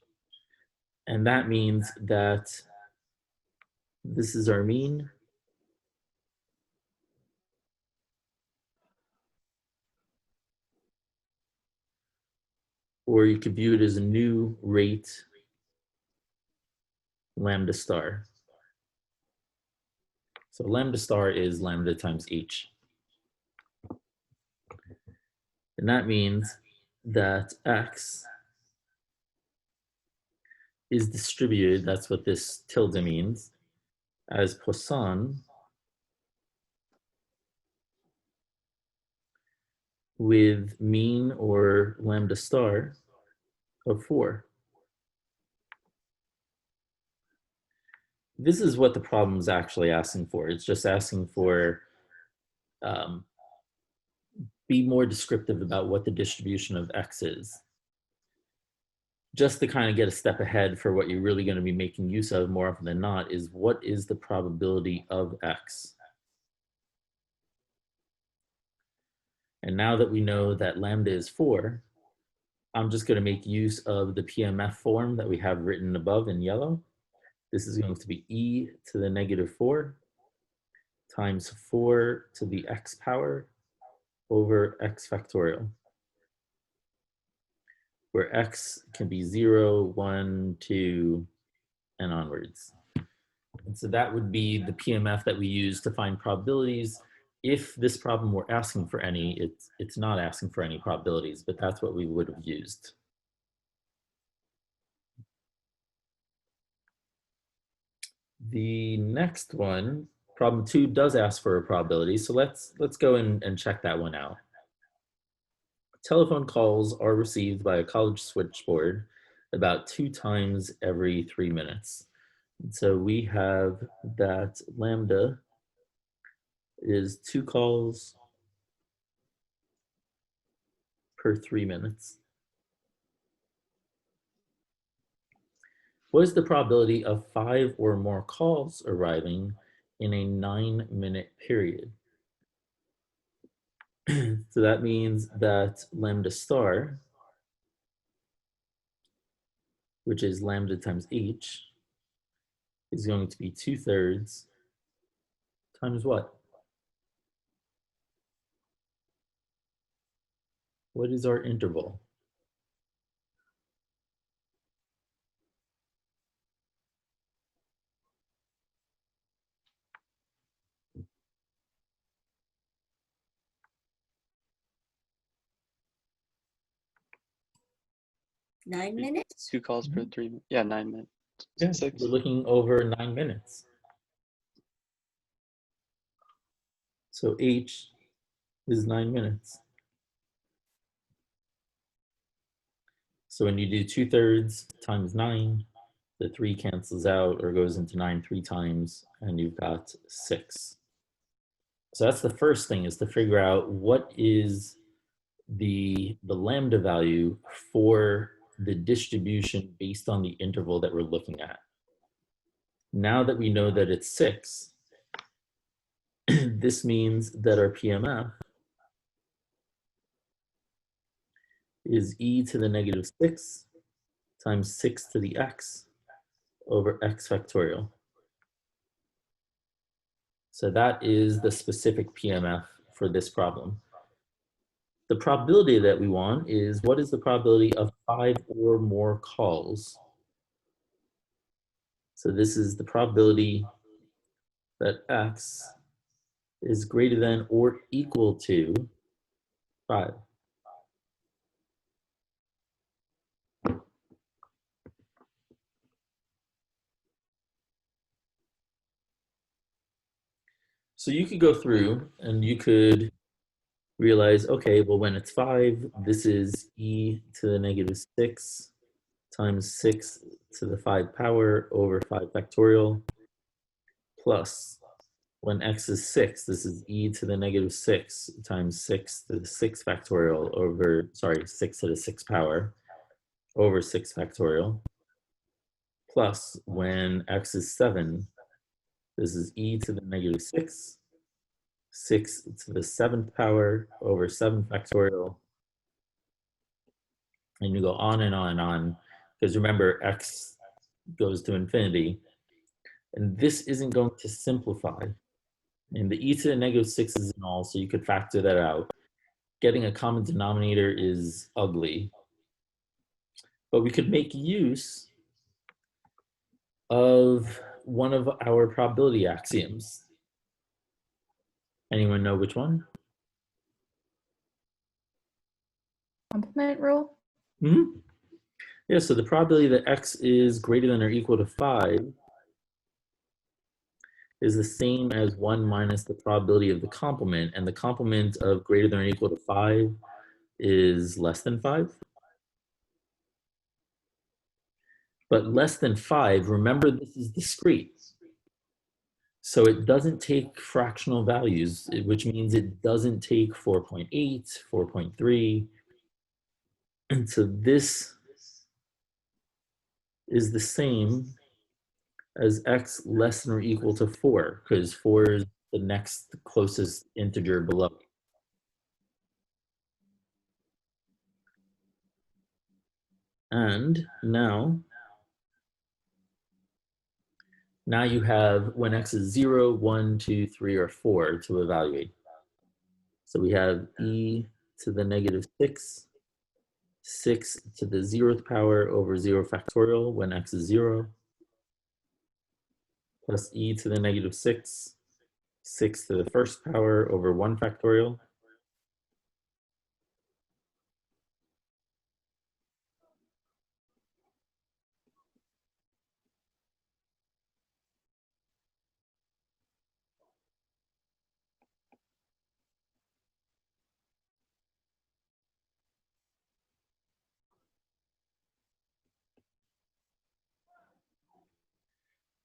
And that means that this is our mean. Or you could view it as a new rate lambda star. So lambda star is lambda times h. And that means that x is distributed, that's what this tilde means, as Poisson with mean or lambda star of 4. This is what the problem is actually asking for. It's just asking for be more descriptive about what the distribution of x is. Just to kind of get a step ahead for what you're really going to be making use of more often than not is what is the probability of x? And now that we know that lambda is 4, I'm just going to make use of the PMF form that we have written above in yellow. This is going to be e to the negative 4 times 4 to the x power over x factorial, where x can be 0, 1, 2, and onwards. And so that would be the PMF that we use to find probabilities. If this problem were asking for any, it's not asking for any probabilities, but that's what we would have used. The next one, problem 2, does ask for a probability. So let's go and check that one out. Telephone calls are received by a college switchboard about 2 times every 3 minutes. And so we have that lambda is 2 calls per 3 minutes. What is the probability of 5 or more calls arriving in a 9-minute period? So that means that lambda star, which is lambda times h, is going to be 2/3 times what? What is our interval? Nine minutes? 2 calls per 3 minutes. Yeah, 9 minutes. Yeah, 6. we're looking over 9 minutes. So h is 9 minutes. So when you do 2/3 times 9, the 3 cancels out or goes into 9 3 times, and you've got 6. So that's the first thing, is to figure out what is the lambda value for the distribution based on the interval that we're looking at. Now that we know that it's 6, this means that our PMF is e to the negative 6 times 6 to the x over x factorial. So that is the specific PMF for this problem. The probability that we want is, what is the probability of 5 or more calls? So this is the probability that x is greater than or equal to 5. So you could go through and you could realize, okay, well, when it's 5, this is e to the negative 6 times 6 to the 5 power over 5 factorial, plus when x is 6, this is e to the negative 6 times 6 to the 6 factorial over, sorry, 6 to the 6 power over 6 factorial, plus when x is 7, this is e to the negative 6, 6 to the 7th power over 7 factorial, and you go on and on and on, because remember, x goes to infinity, and this isn't going to simplify. And the e to the negative 6 is in all, so you could factor that out. Getting a common denominator is ugly. But we could make use of one of our probability axioms. Anyone know which one? Complement rule? Mm-hmm. Yeah, so the probability that x is greater than or equal to 5 is the same as 1 minus the probability of the complement, and the complement of greater than or equal to 5 is less than 5. But less than 5, remember this is discrete. So it doesn't take fractional values, which means it doesn't take 4.8, 4.3. And so this is the same as x less than or equal to 4, because 4 is the next closest integer below. And now you have when x is 0, 1, 2, 3, or 4 to evaluate. So we have e to the negative 6, 6 to the 0th power over 0 factorial when x is 0, plus e to the negative 6, 6 to the 1st power over 1 factorial.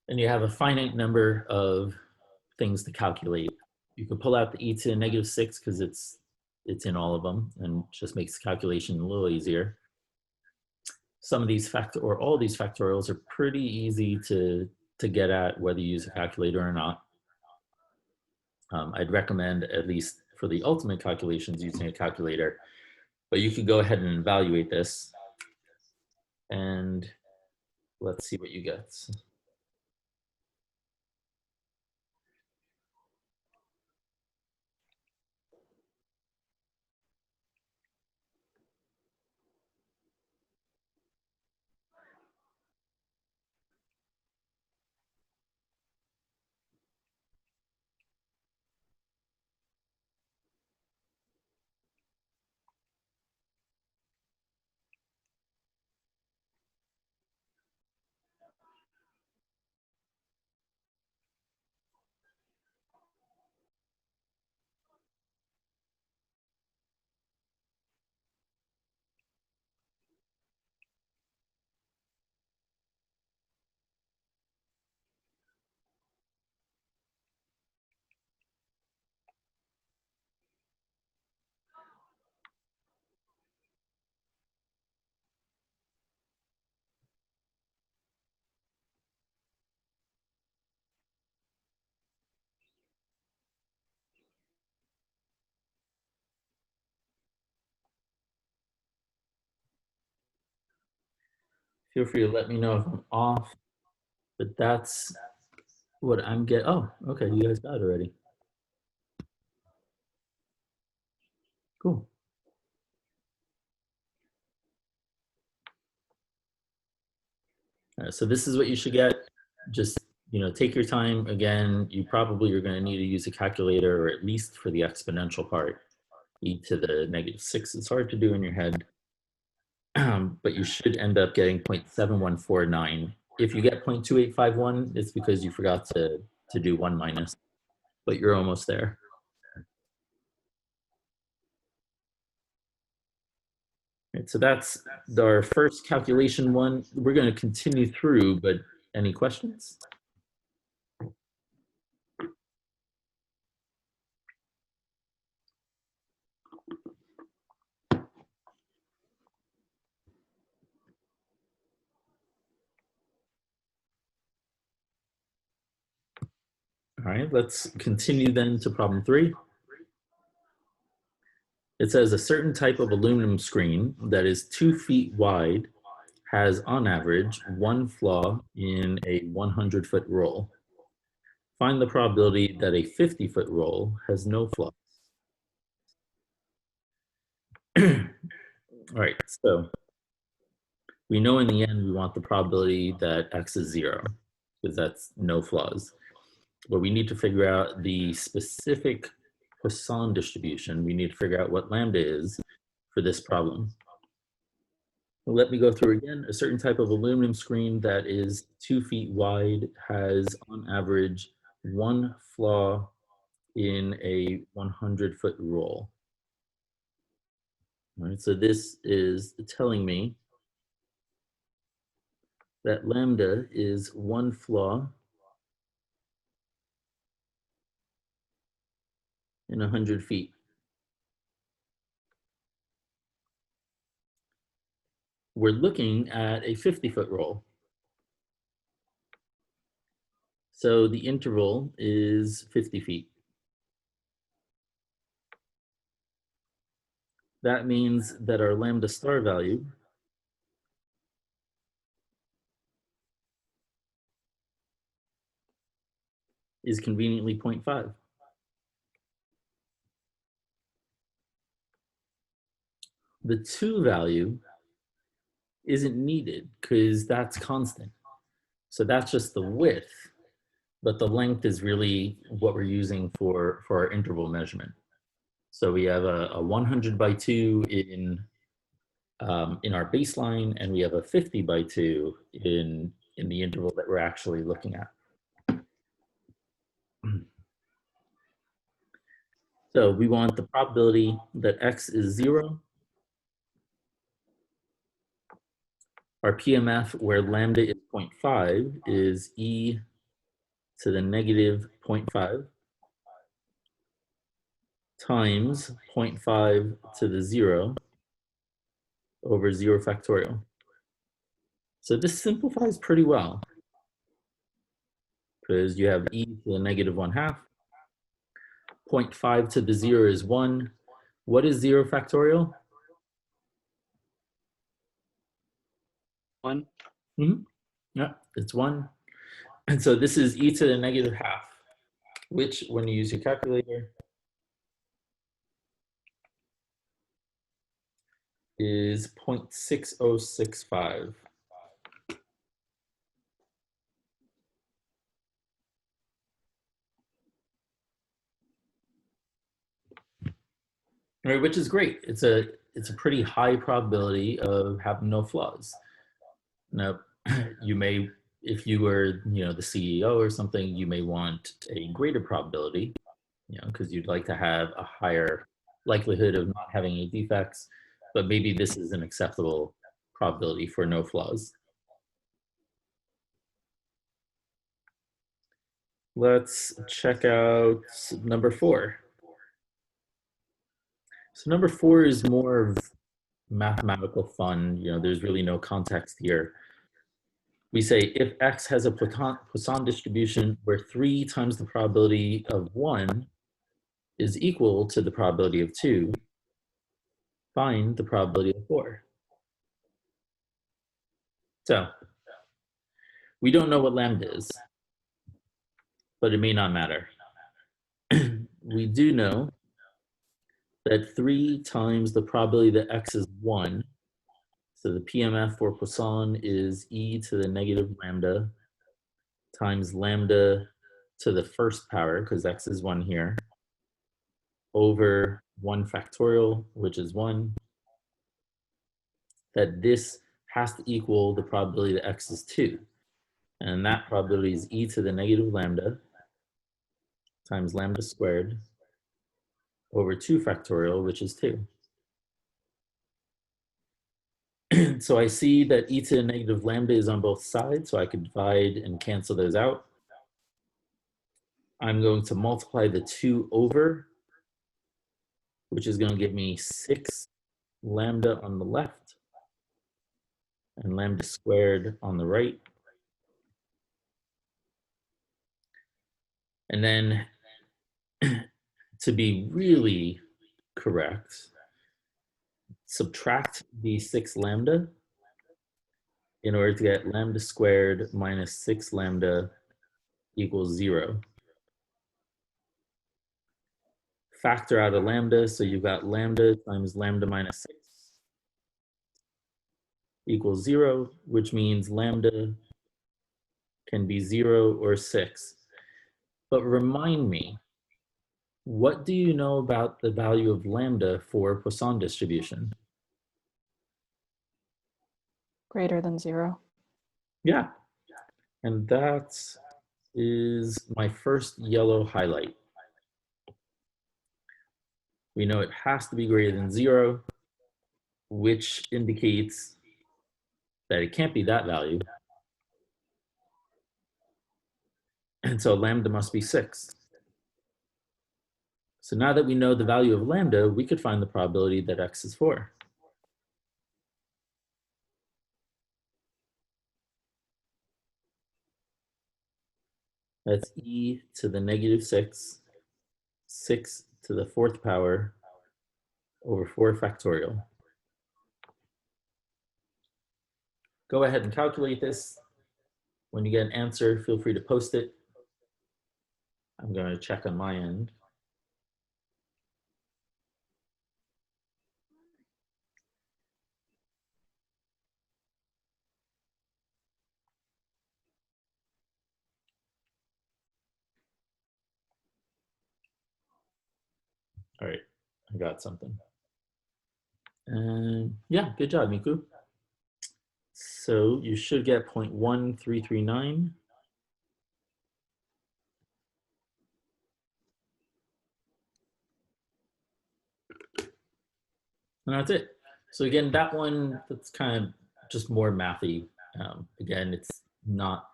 And you have a finite number of things to calculate. You can pull out the e to the negative 6 because it's in all of them and just makes calculation a little easier. Some of these all these factorials are pretty easy to get at whether you use a calculator or not. I'd recommend, at least for the ultimate calculations, using a calculator, but you could go ahead and evaluate this, and let's see what you get. Feel free to let me know if I'm off, but that's what I'm getting. Oh, okay, you guys got it already. Cool. So this is what you should get. Just, take your time. Again, you probably are going to need to use a calculator, or at least for the exponential part. E to the negative 6 is hard to do in your head, but you should end up getting 0.7149. If you get 0.2851, it's because you forgot to do 1 minus, but you're almost there. Right, so that's our first calculation one. We're going to continue through, but any questions? All right, let's continue then to problem 3. It says a certain type of aluminum screen that is 2 feet wide has on average 1 flaw in a 100-foot roll. Find the probability that a 50-foot roll has no flaws. All right, so we know in the end we want the probability that x is 0, because that's no flaws. But we need to figure out the specific Poisson distribution. We need to figure out what lambda is for this problem. Let me go through again. A certain type of aluminum screen that is 2 feet wide has on average 1 flaw in a 100-foot roll. All right, so this is telling me that lambda is 1 flaw in 100 feet. We're looking at a 50-foot roll. So the interval is 50 feet. That means that our lambda star value is conveniently 0.5. The 2 value isn't needed because that's constant. So that's just the width, but the length is really what we're using for our interval measurement. So we have a 100 by 2 in our baseline, and we have a 50 by 2 in the interval that we're actually looking at. So we want the probability that x is 0. Our PMF, where lambda is 0.5, is e to the negative 0.5 times 0.5 to the 0 over 0 factorial. So this simplifies pretty well because you have e to the negative 1/2. 0.5 to the 0 is 1. What is 0 factorial? 1. Yeah, it's 1. And so this is e to the negative 1/2, which when you use your calculator is 0.6065. Right, which is great. It's a pretty high probability of having no flaws. Now, you may, if you were, the CEO or something, you may want a greater probability, because you'd like to have a higher likelihood of not having any defects, but maybe this is an acceptable probability for no flaws. Let's check out number 4. So number 4 is more of mathematical fun. There's really no context here. We say if x has a Poisson distribution where 3 times the probability of 1 is equal to the probability of 2, find the probability of 4. So we don't know what lambda is, but it may not matter. We do know that 3 times the probability that x is 1, so the PMF for Poisson is e to the negative lambda times lambda to the first power, because x is 1 here, over 1 factorial, which is 1, that this has to equal the probability that x is 2. And that probability is e to the negative lambda times lambda squared over 2 factorial, which is 2. So I see that e to the negative lambda is on both sides, so I could divide and cancel those out. I'm going to multiply the 2 over, which is going to give me 6 lambda on the left and lambda squared on the right. And then to be really correct, subtract the 6 lambda in order to get lambda squared minus 6 lambda equals 0. Factor out a lambda, so you've got lambda times lambda minus 6 equals 0, which means lambda can be 0 or 6. But remind me, what do you know about the value of lambda for Poisson distribution? Greater than 0. Yeah, and that is my first yellow highlight. We know it has to be greater than 0, which indicates that it can't be that value. And so lambda must be 6. So now that we know the value of lambda, we could find the probability that x is 4. That's e to the negative 6, 6 to the 4th power over 4 factorial. Go ahead and calculate this. When you get an answer, feel free to post it. I'm going to check on my end. All right, I got something. And yeah, good job, Miku. So you should get 0.1339. And that's it. So again, that one, that's kind of just more mathy. Again, it's not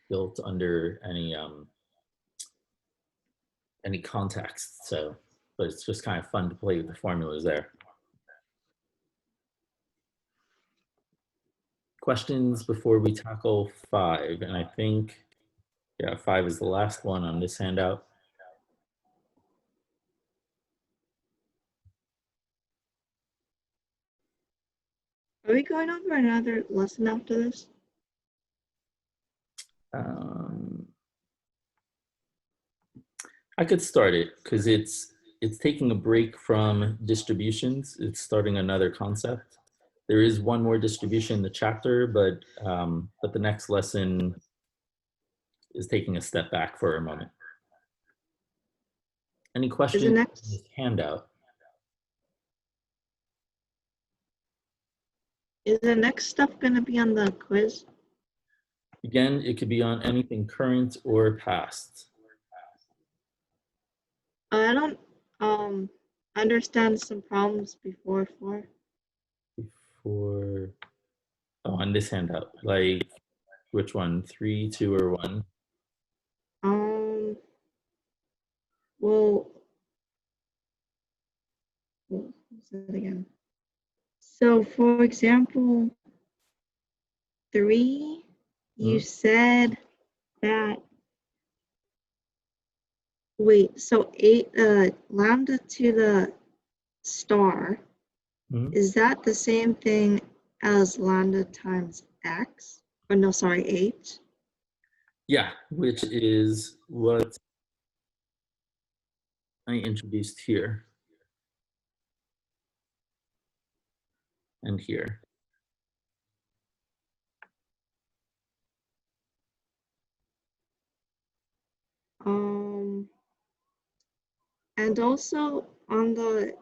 built under any context. So, but it's just kind of fun to play with the formulas there. Questions before we tackle 5? And I think, yeah, 5 is the last one on this handout. Are we going over another lesson after this? I could start it because it's taking a break from distributions. It's starting another concept. There is one more distribution in the chapter, but the next lesson is taking a step back for a moment. Any questions on this handout? Is the next stuff going to be on the quiz? Again, it could be on anything current or past. I don't understand some problems before 4. Before, oh, on this handout, like which one? 3, 2, or 1? Well, what's that again? So for example, 3, you said that, wait, so 8, lambda to the star, is that the same thing as lambda times x? Or no, sorry, 8? Yeah, which is what I introduced here and here. And also on the,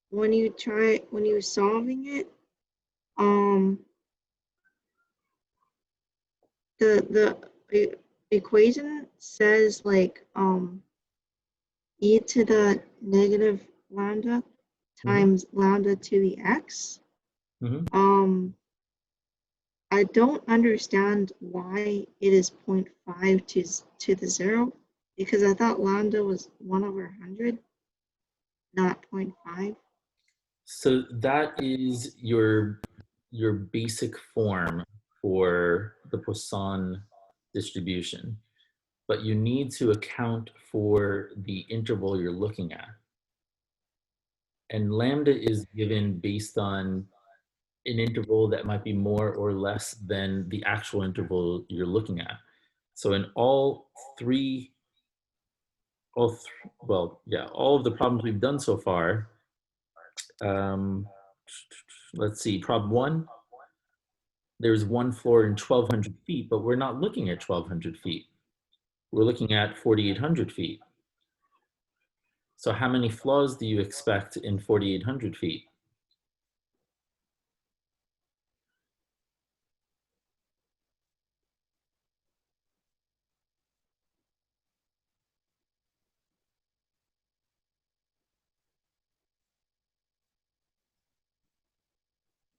when you're solving it, the equation says like e to the negative lambda times lambda to the x. Mhm. I don't understand why it is 0.5 to the 0, because I thought lambda was 1/100, not 0.5. So that is your basic form for the Poisson distribution, but you need to account for the interval you're looking at. And lambda is given based on an interval that might be more or less than the actual interval you're looking at. So in all three, all of the problems we've done so far, um, let's see, problem one, there's one floor in 1,200 feet, but we're not looking at 1,200 feet. We're looking at 4,800 feet. So how many flaws do you expect in 4,800 feet?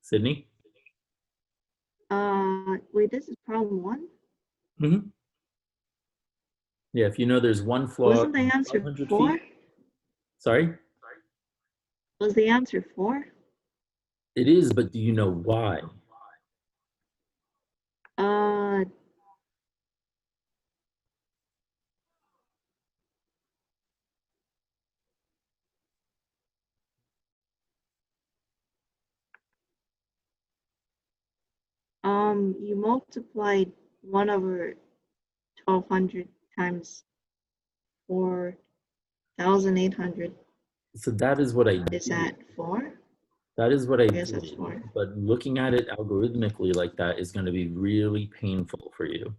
Sydney? Wait, this is problem 1? Mm-hmm. Yeah, if you know there's one flaw Wasn't the in answer 1,200 4? feet. Sorry? Was the answer 4? It is, but do you know why? Uh, you multiplied 1/1200 times 4,800. So that is what I Is did. that 4? That is what I I guess that's did. 4. But looking at it algorithmically like that is going to be really painful for you.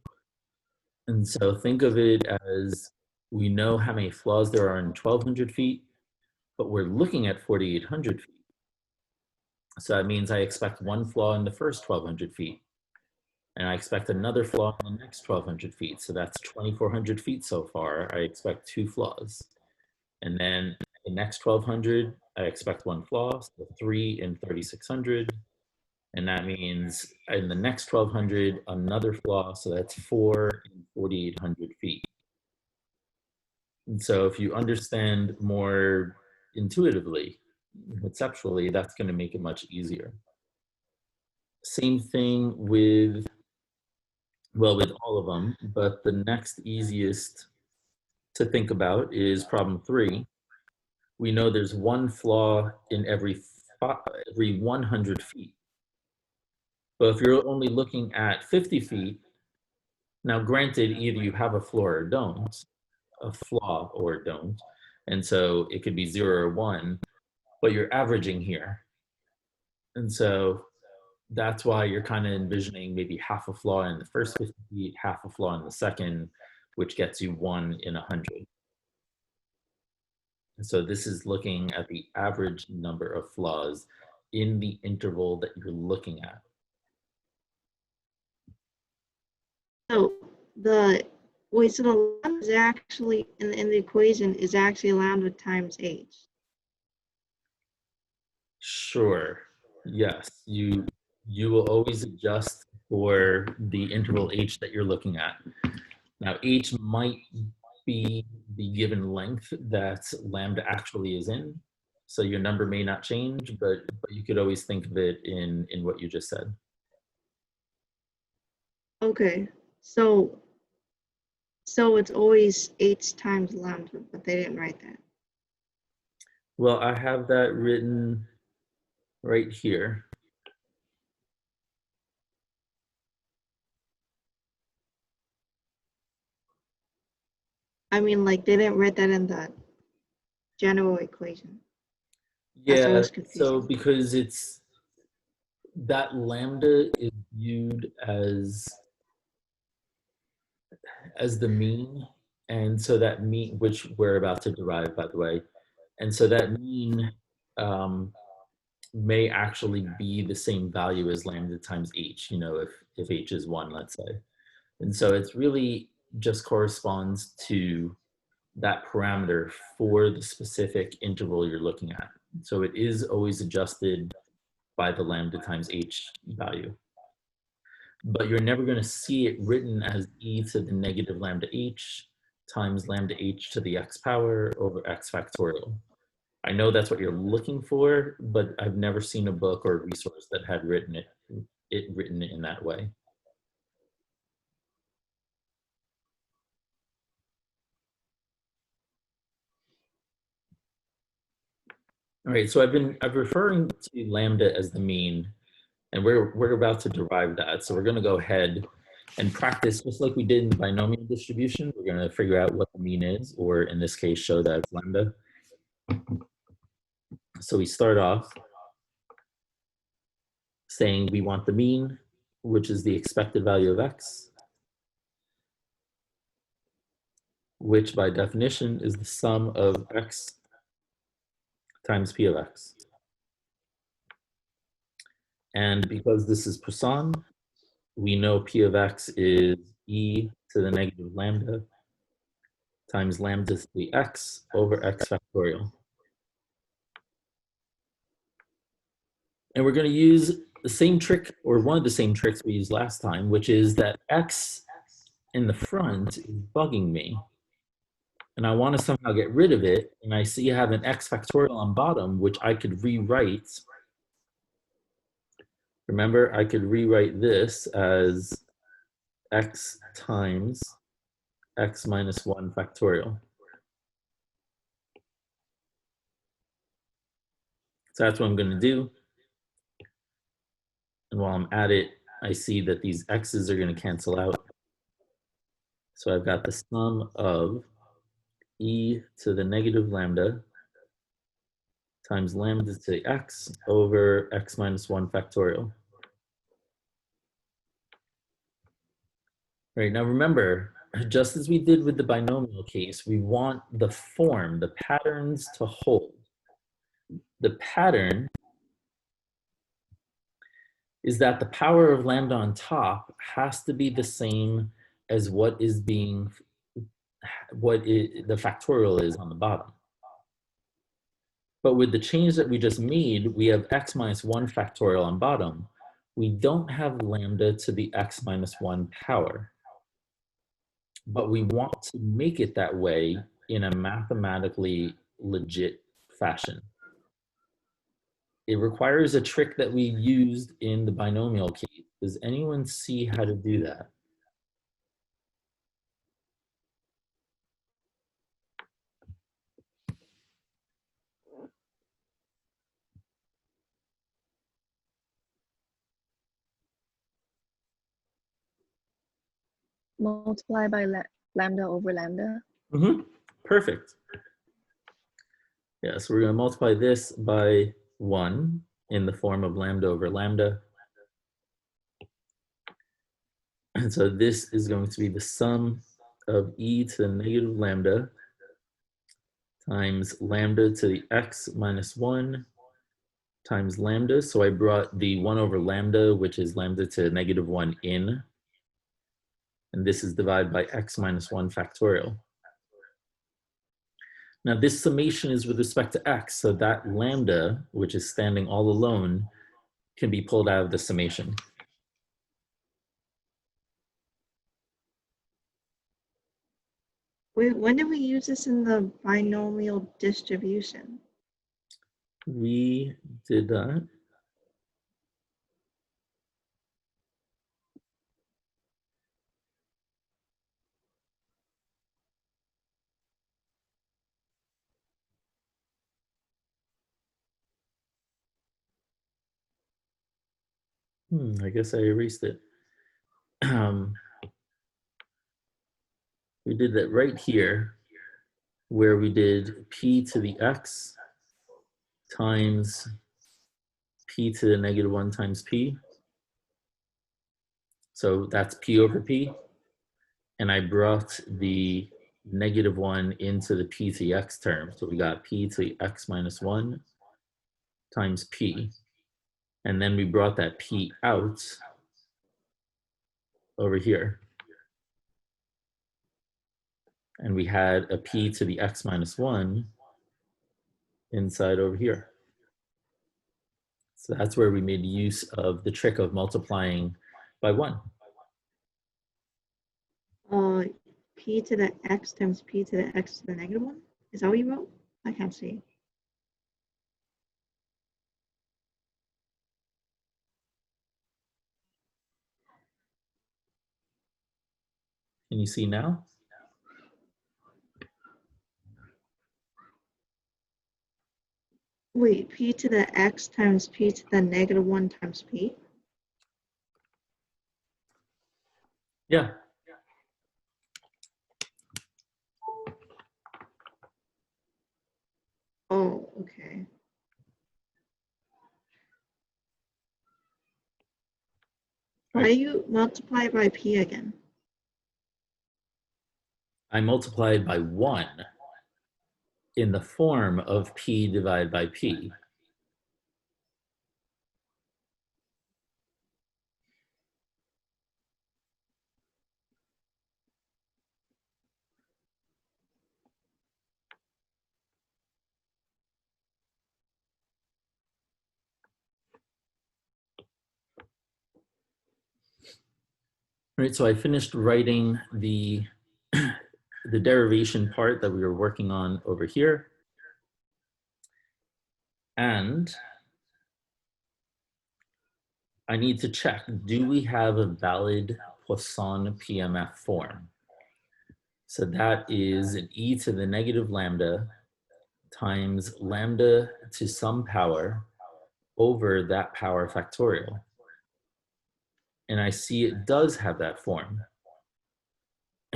And so think of it as we know how many flaws there are in 1,200 feet, but we're looking at 4,800 feet. So that means I expect one flaw in the first 1,200 feet. And I expect another flaw in the next 1,200 feet. So that's 2,400 feet so far. I expect 2 flaws. And then the next 1,200, I expect 1 flaw, so 3 in 3,600. And that means in the next 1,200, another flaw, so that's 4 in 4,800 feet. And so if you understand more intuitively, conceptually, that's going to make it much easier. Same thing with, well, with all of them, but the next easiest to think about is problem 3. We know there's one flaw in every 100 feet. But if you're only looking at 50 feet, now granted, either you have a flaw or don't, and so it could be 0 or 1, but you're averaging here. And so that's why you're kind of envisioning maybe half a flaw in the first 50 feet, half a flaw in the second, which gets you 1 in 100. And so this is looking at the average number of flaws in the interval that you're looking at. So the lambda is actually in the equation is actually lambda times h. Sure. Yes, you will always adjust for the interval h that you're looking at. Now h might be the given length that lambda actually is in. So your number may not change, but you could always think of it in what you just said. Okay, so it's always h times lambda, but they didn't write that. Well, I have that written right here. I mean, like, they didn't write that in the general equation. Yeah, so because it's that lambda is viewed as the mean, and so that mean, which we're about to derive, by the way, and so that mean may actually be the same value as lambda times h, you know, if h is 1, let's say. And so it's really just corresponds to that parameter for the specific interval you're looking at. So it is always adjusted by the lambda times h value. But you're never going to see it written as e to the negative lambda h times lambda h to the x power over x factorial. I know that's what you're looking for, but I've never seen a book or a resource that had written it written in that way. All right, so I'm referring to lambda as the mean, and we're about to derive that. So we're going to go ahead and practice just like we did in the binomial distribution. We're going to figure out what the mean is, or in this case, show that it's lambda. So we start off saying we want the mean, which is the expected value of x, which by definition is the sum of x times p of x. And because this is Poisson, we know p of x is e to the negative lambda times lambda to the x over x factorial. And we're going to use the same trick, or one of the same tricks we used last time, which is that x in the front is bugging me. And I want to somehow get rid of it. And I see I have an x factorial on bottom, which I could rewrite. Remember, I could rewrite this as x times x minus 1 factorial. So that's what I'm going to do. And while I'm at it, I see that these x's are going to cancel out. So I've got the sum of e to the negative lambda times lambda to the x over x minus 1 factorial. Right, now remember, just as we did with the binomial case, we want the form, the patterns to hold. The pattern is that the power of lambda on top has to be the same as what the factorial is on the bottom. But with the change that we just made, we have x minus 1 factorial on bottom. We don't have lambda to the x minus 1 power. But we want to make it that way in a mathematically legit fashion. It requires a trick that we used in the binomial case. Does anyone see how to do that? Multiply by lambda over lambda. Mm-hmm. Perfect. Yeah, so we're going to multiply this by 1 in the form of lambda over lambda. And so this is going to be the sum of e to the negative lambda times lambda to the x minus 1 times lambda. So I brought the 1 over lambda, which is lambda to negative 1 in. And this is divided by x minus 1 factorial. Now this summation is with respect to x, so that lambda, which is standing all alone, can be pulled out of the summation. Wait, when did we use this in the binomial distribution? We did that. I guess I erased it. We did that right here, where we did p to the x times p to the negative 1 times p. So that's p over p. And I brought the negative 1 into the p to the x term. So we got p to the x minus 1 times p. And then we brought that p out over here. And we had a p to the x minus 1 inside over here. So that's where we made use of the trick of multiplying by 1. P to the x times p to the x to the negative 1? Is that what you wrote? I can't see. Can you see now? Wait, p to the x times p to the negative 1 times p? Yeah. Oh, okay. Why do you multiply by p again? I multiplied by 1 in the form of p divided by p. Right, so I finished writing the derivation part that we were working on over here. And I need to check, do we have a valid Poisson PMF form? So that is an e to the negative lambda times lambda to some power over that power factorial. And I see it does have that form.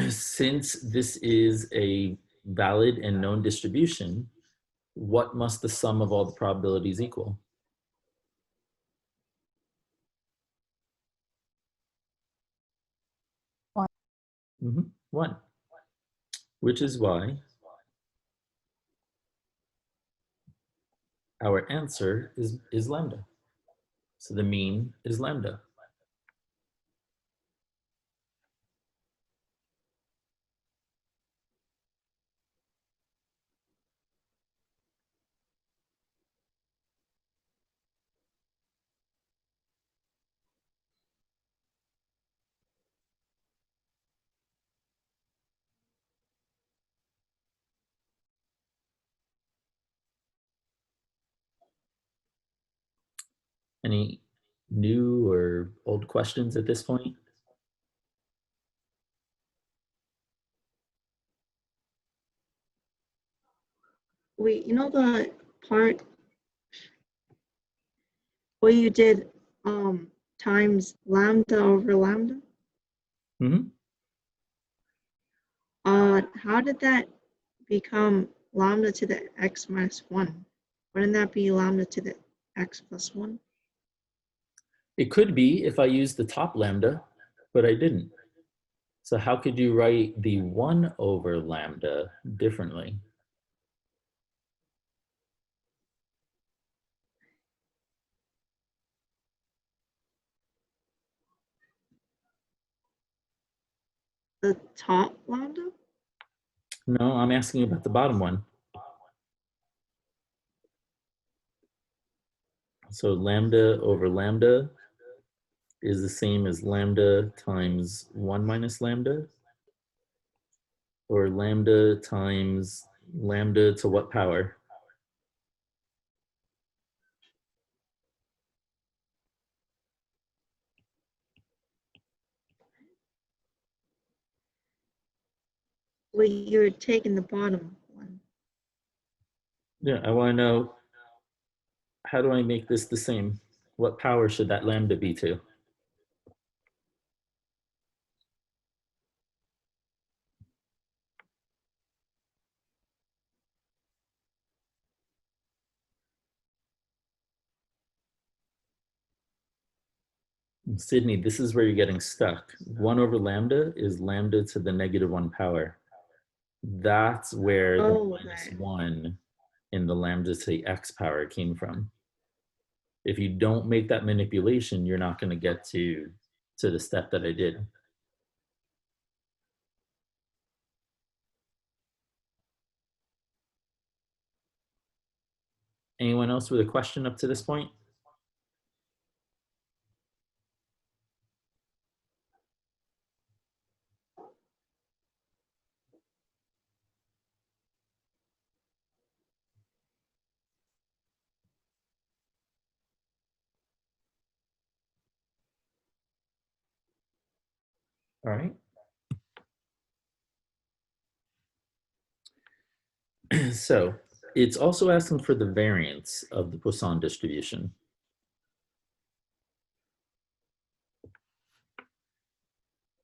Since this is a valid and known distribution, what must the sum of all the probabilities equal? 1. 1. Which is why our answer is lambda. So the mean is lambda. Any new or old questions at this point? Wait, you know the part where you did times lambda over lambda? Mm-hmm. How did that become lambda to the x minus 1? Wouldn't that be lambda to the x plus 1? It could be if I used the top lambda, but I didn't. So how could you write the 1 over lambda differently? The top lambda? No, I'm asking about the bottom one. So lambda over lambda is the same as lambda times 1 minus lambda, or lambda times lambda to what power? Well, you're taking the bottom one. Yeah, I want to know, how do I make this the same? What power should that lambda be to? Sydney, this is where you're getting stuck. 1 over lambda is lambda to the negative 1 power. That's where the minus 1 in the lambda to the x power came from. If you don't make that manipulation, you're not going to get to the step that I did. Anyone else with a question up to this point? All right. So it's also asking for the variance of the Poisson distribution.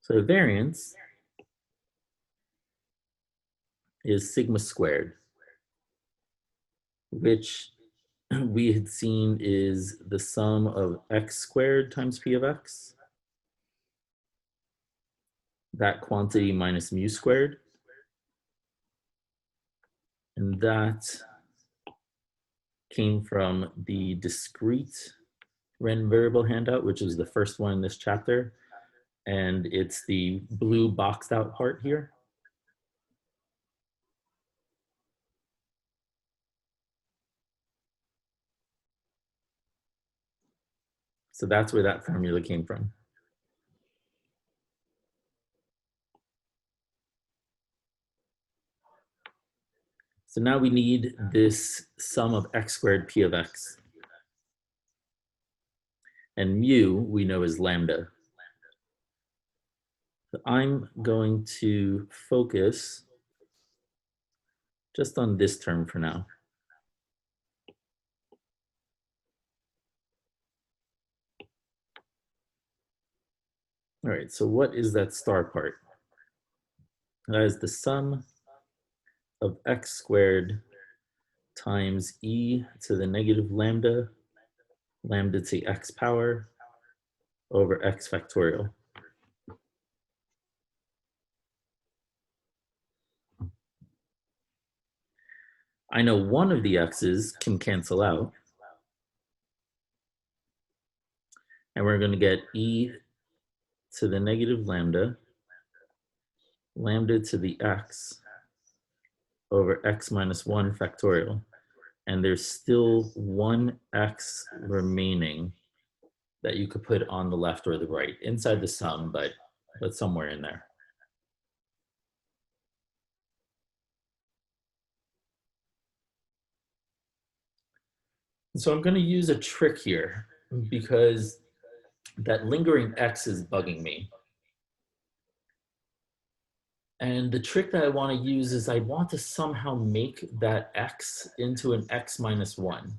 So the variance is sigma squared, which we had seen is the sum of x squared times p of x, that quantity minus mu squared, and that came from the discrete random variable handout, which is the first one in this chapter, and it's the blue boxed out part here. So that's where that formula came from. So now we need this sum of x squared p of x. And mu we know is lambda. So I'm going to focus just on this term for now. All right, so what is that star part? That is the sum of x squared times e to the negative lambda, lambda to x power over x factorial. I know one of the x's can cancel out. And we're going to get e to the negative lambda, lambda to the x over x minus 1 factorial. And there's still one x remaining that you could put on the left or the right, inside the sum, but somewhere in there. So I'm going to use a trick here because that lingering x is bugging me. And the trick that I want to use is I want to somehow make that x into an x minus 1.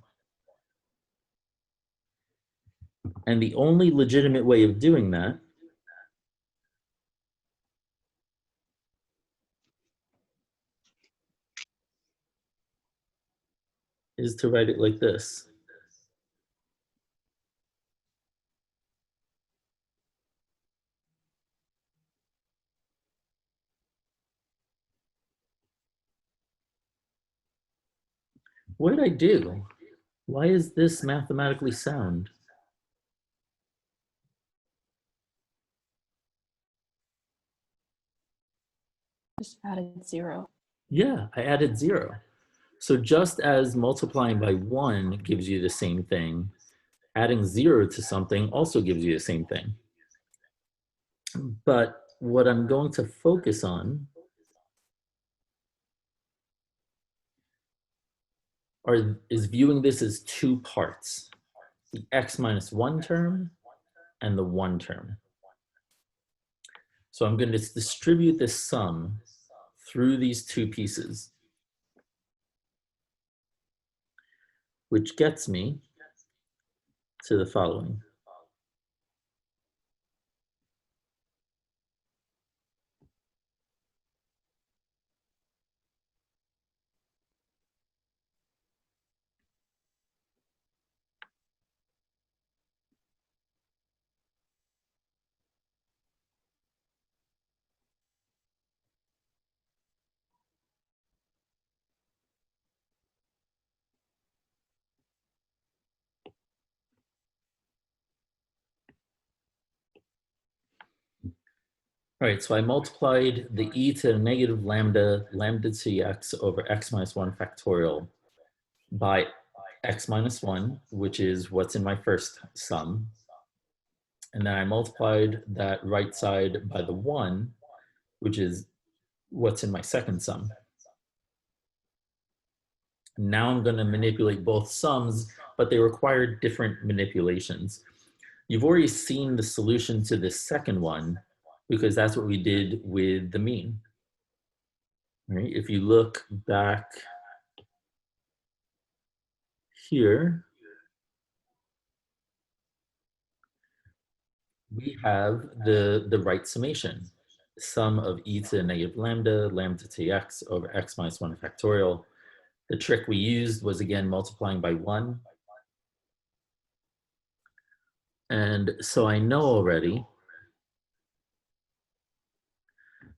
And the only legitimate way of doing that is to write it like this. What did I do? Why is this mathematically sound? Just added 0. Yeah, I added 0. So just as multiplying by 1 gives you the same thing, adding 0 to something also gives you the same thing. But what I'm going to focus on is viewing this as two parts, the x minus 1 term and the 1 term. So I'm going to distribute this sum through these two pieces, which gets me to the following. All right, so I multiplied the e to the negative lambda, lambda to x over x minus 1 factorial by x minus 1, which is what's in my first sum. And then I multiplied that right side by the 1, which is what's in my second sum. Now I'm going to manipulate both sums, but they require different manipulations. You've already seen the solution to this second one because that's what we did with the mean. Right? If you look back here, we have the right summation. Sum of e to the negative lambda, lambda to x over x minus 1 factorial. The trick we used was, again, multiplying by 1. And so I know already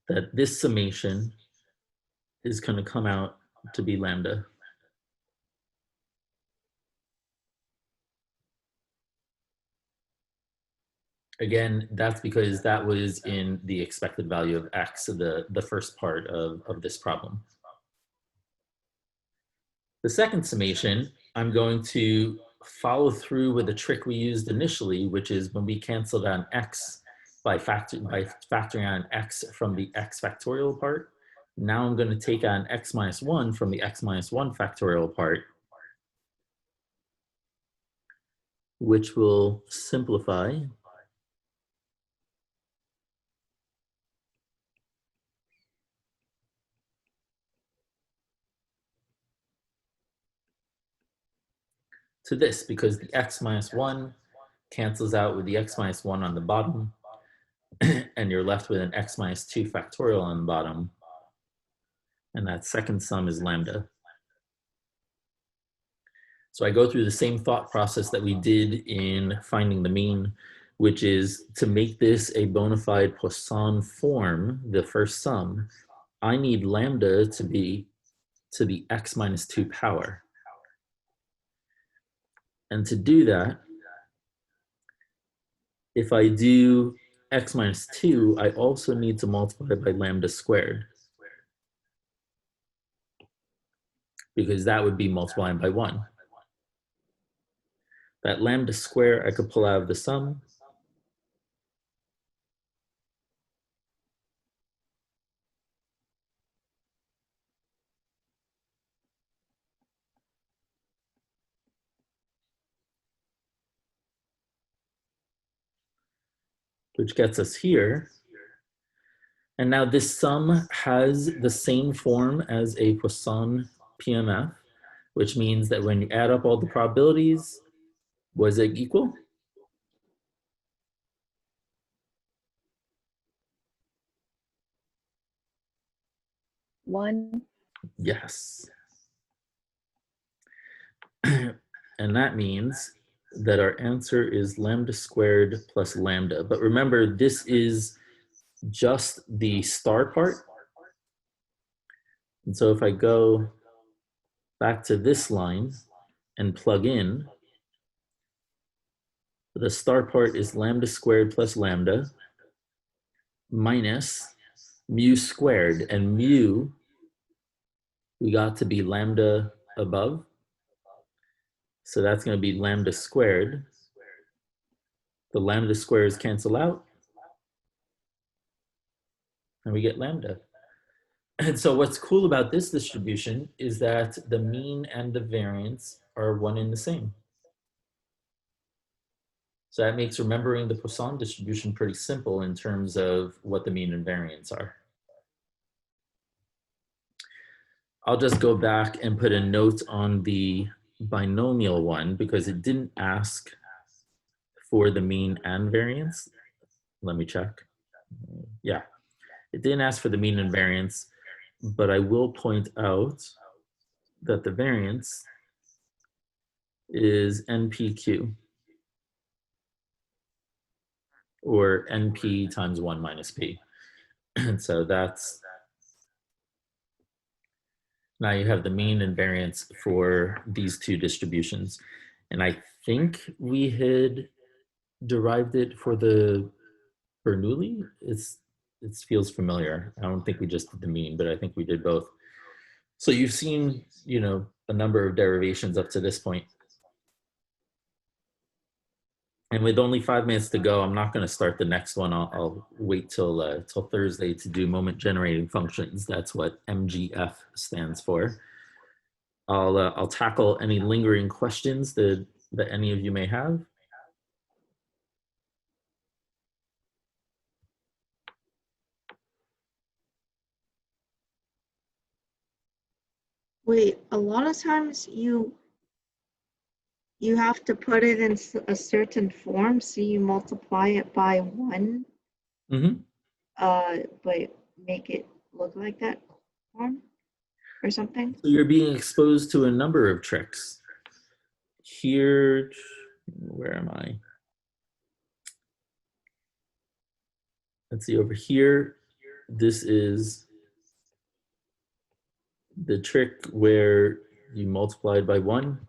that this summation is going to come out to be lambda. Again, that's because that was in the expected value of x, the first part of this problem. The second summation, I'm going to follow through with the trick we used initially, which is when we canceled out x by factoring out an x from the x factorial part. Now I'm going to take out an x minus 1 from the x minus 1 factorial part, which will simplify to this, because the x minus 1 cancels out with the x minus 1 on the bottom, and you're left with an x minus 2 factorial on the bottom, and that second sum is lambda. So I go through the same thought process that we did in finding the mean, which is to make this a bona fide Poisson form, the first sum, I need lambda to be to the x minus 2 power. And to do that, if I do x minus 2, I also need to multiply by lambda squared, because that would be multiplying by 1. That lambda square I could pull out of the sum. Which gets us here. And now this sum has the same form as a Poisson PMF, which means that when you add up all the probabilities, was it equal? One. Yes. And that means that our answer is lambda squared plus lambda. But remember, this is just the star part. And so if I go back to this line and plug in, the star part is lambda squared plus lambda minus mu squared. And mu, we got to be lambda above. So that's going to be lambda squared. The lambda squares cancel out. And we get lambda. And so what's cool about this distribution is that the mean and the variance are one and the same. So that makes remembering the Poisson distribution pretty simple in terms of what the mean and variance are. I'll just go back and put a note on the binomial one because it didn't ask for the mean and variance. Let me check. Yeah, it didn't ask for the mean and variance, but I will point out that the variance is NPQ, or NP times 1 minus P. And so that's, now you have the mean and variance for these two distributions. And I think we had derived it for the Bernoulli. It feels familiar. I don't think we just did the mean, but I think we did both. So you've seen, you know, a number of derivations up to this point. And with only 5 minutes to go, I'm not going to start the next one. I'll wait till Thursday to do moment generating functions. That's what MGF stands for. I'll tackle any lingering questions that any of you may have. Wait, a lot of times you have to put it in a certain form, so you multiply it by 1, Mm-hmm. but make it look like that form or something. So you're being exposed to a number of tricks. Here, where am I? Let's see, over here, this is the trick where you multiplied by 1.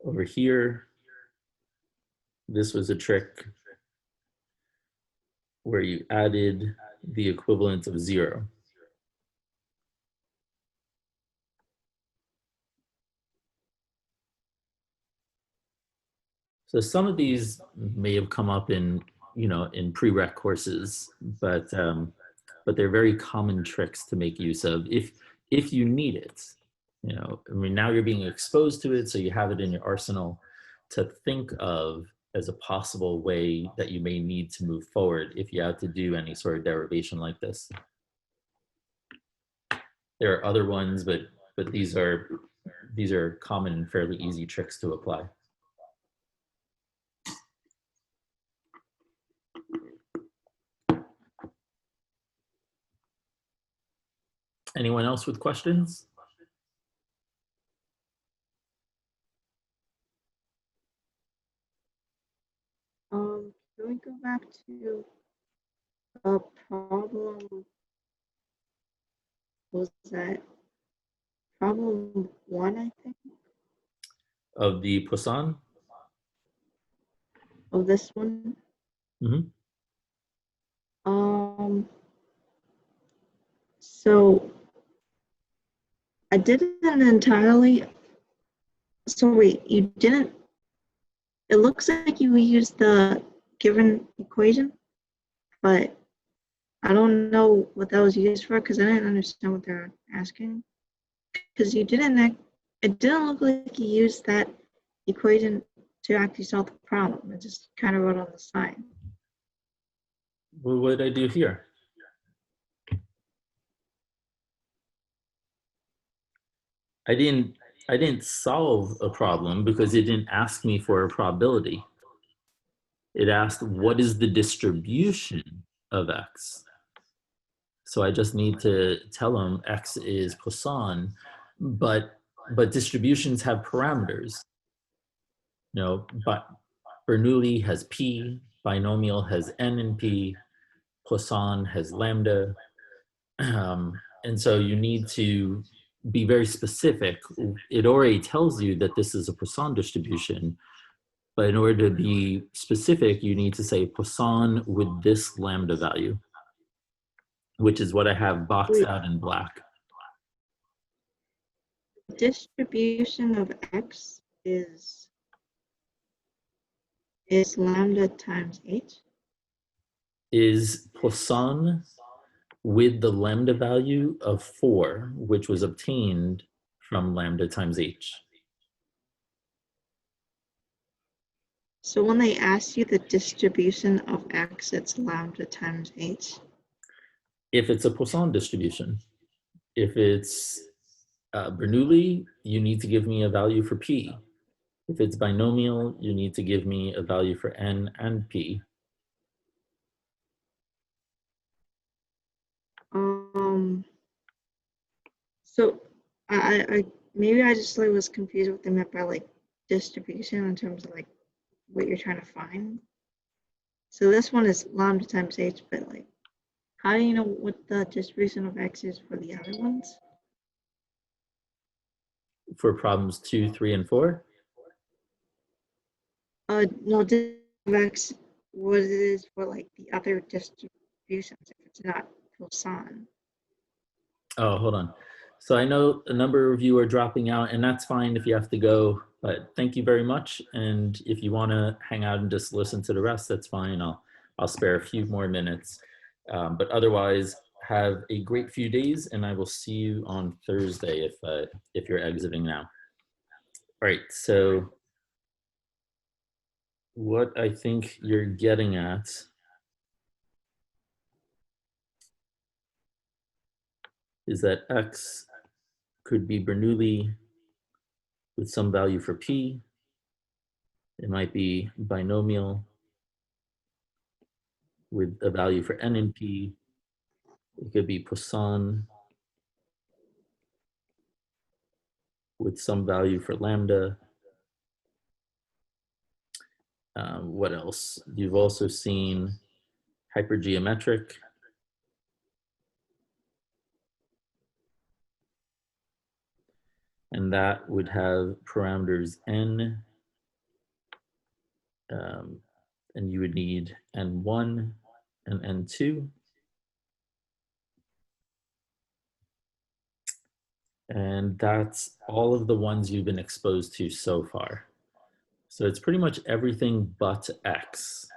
Over here, this was a trick where you added the equivalent of 0. So some of these may have come up in, in prereq courses, but they're very common tricks to make use of if you need it. I mean, now you're being exposed to it, so you have it in your arsenal to think of as a possible way that you may need to move forward if you have to do any sort of derivation like this. There are other ones, but these are common and fairly easy tricks to apply. Anyone else with questions? Can we go back to a problem? Was that problem 1, I think, Of the Poisson? of this one? Mm-hmm. So I didn't entirely. So wait, you didn't. It looks like you used the given equation, but I don't know what that was used for because I didn't understand what they're asking. Because you didn't. It didn't look like you used that equation to actually solve the problem. It just kind of wrote on the side. Well, what did I do here? I didn't solve a problem because it didn't ask me for a probability. It asked, what is the distribution of X? So I just need to tell them X is Poisson, but distributions have parameters. But Bernoulli has P, binomial has N and P, Poisson has lambda. And so you need to be very specific. It already tells you that this is a Poisson distribution, but in order to be specific, you need to say Poisson with this lambda value, which is what I have boxed out in black. Distribution of X is lambda times H? Is Poisson with the lambda value of 4, which was obtained from lambda times H. So when they ask you the distribution of X, it's lambda times H? If it's a Poisson distribution. If it's Bernoulli, you need to give me a value for P. If it's binomial, you need to give me a value for N and P. So I maybe I just was confused what they meant by distribution in terms of what you're trying to find. So this one is lambda times H, but how do you know what the distribution of X is for the other ones? For problems 2, 3, and 4? No, X, what it is for the other distributions if it's not Poisson. Oh, hold on. So I know a number of you are dropping out, and that's fine if you have to go, but thank you very much. And if you want to hang out and just listen to the rest, that's fine. I'll spare a few more minutes. But otherwise, have a great few days, and I will see you on Thursday if you're exiting now. All right, so what I think you're getting at is that X could be Bernoulli with some value for P. It might be binomial with a value for N and P. It could be Poisson with some value for lambda. What else? You've also seen hypergeometric. And that would have parameters n, and you would need n1 and n2. And that's all of the ones you've been exposed to so far. So it's pretty much everything but X.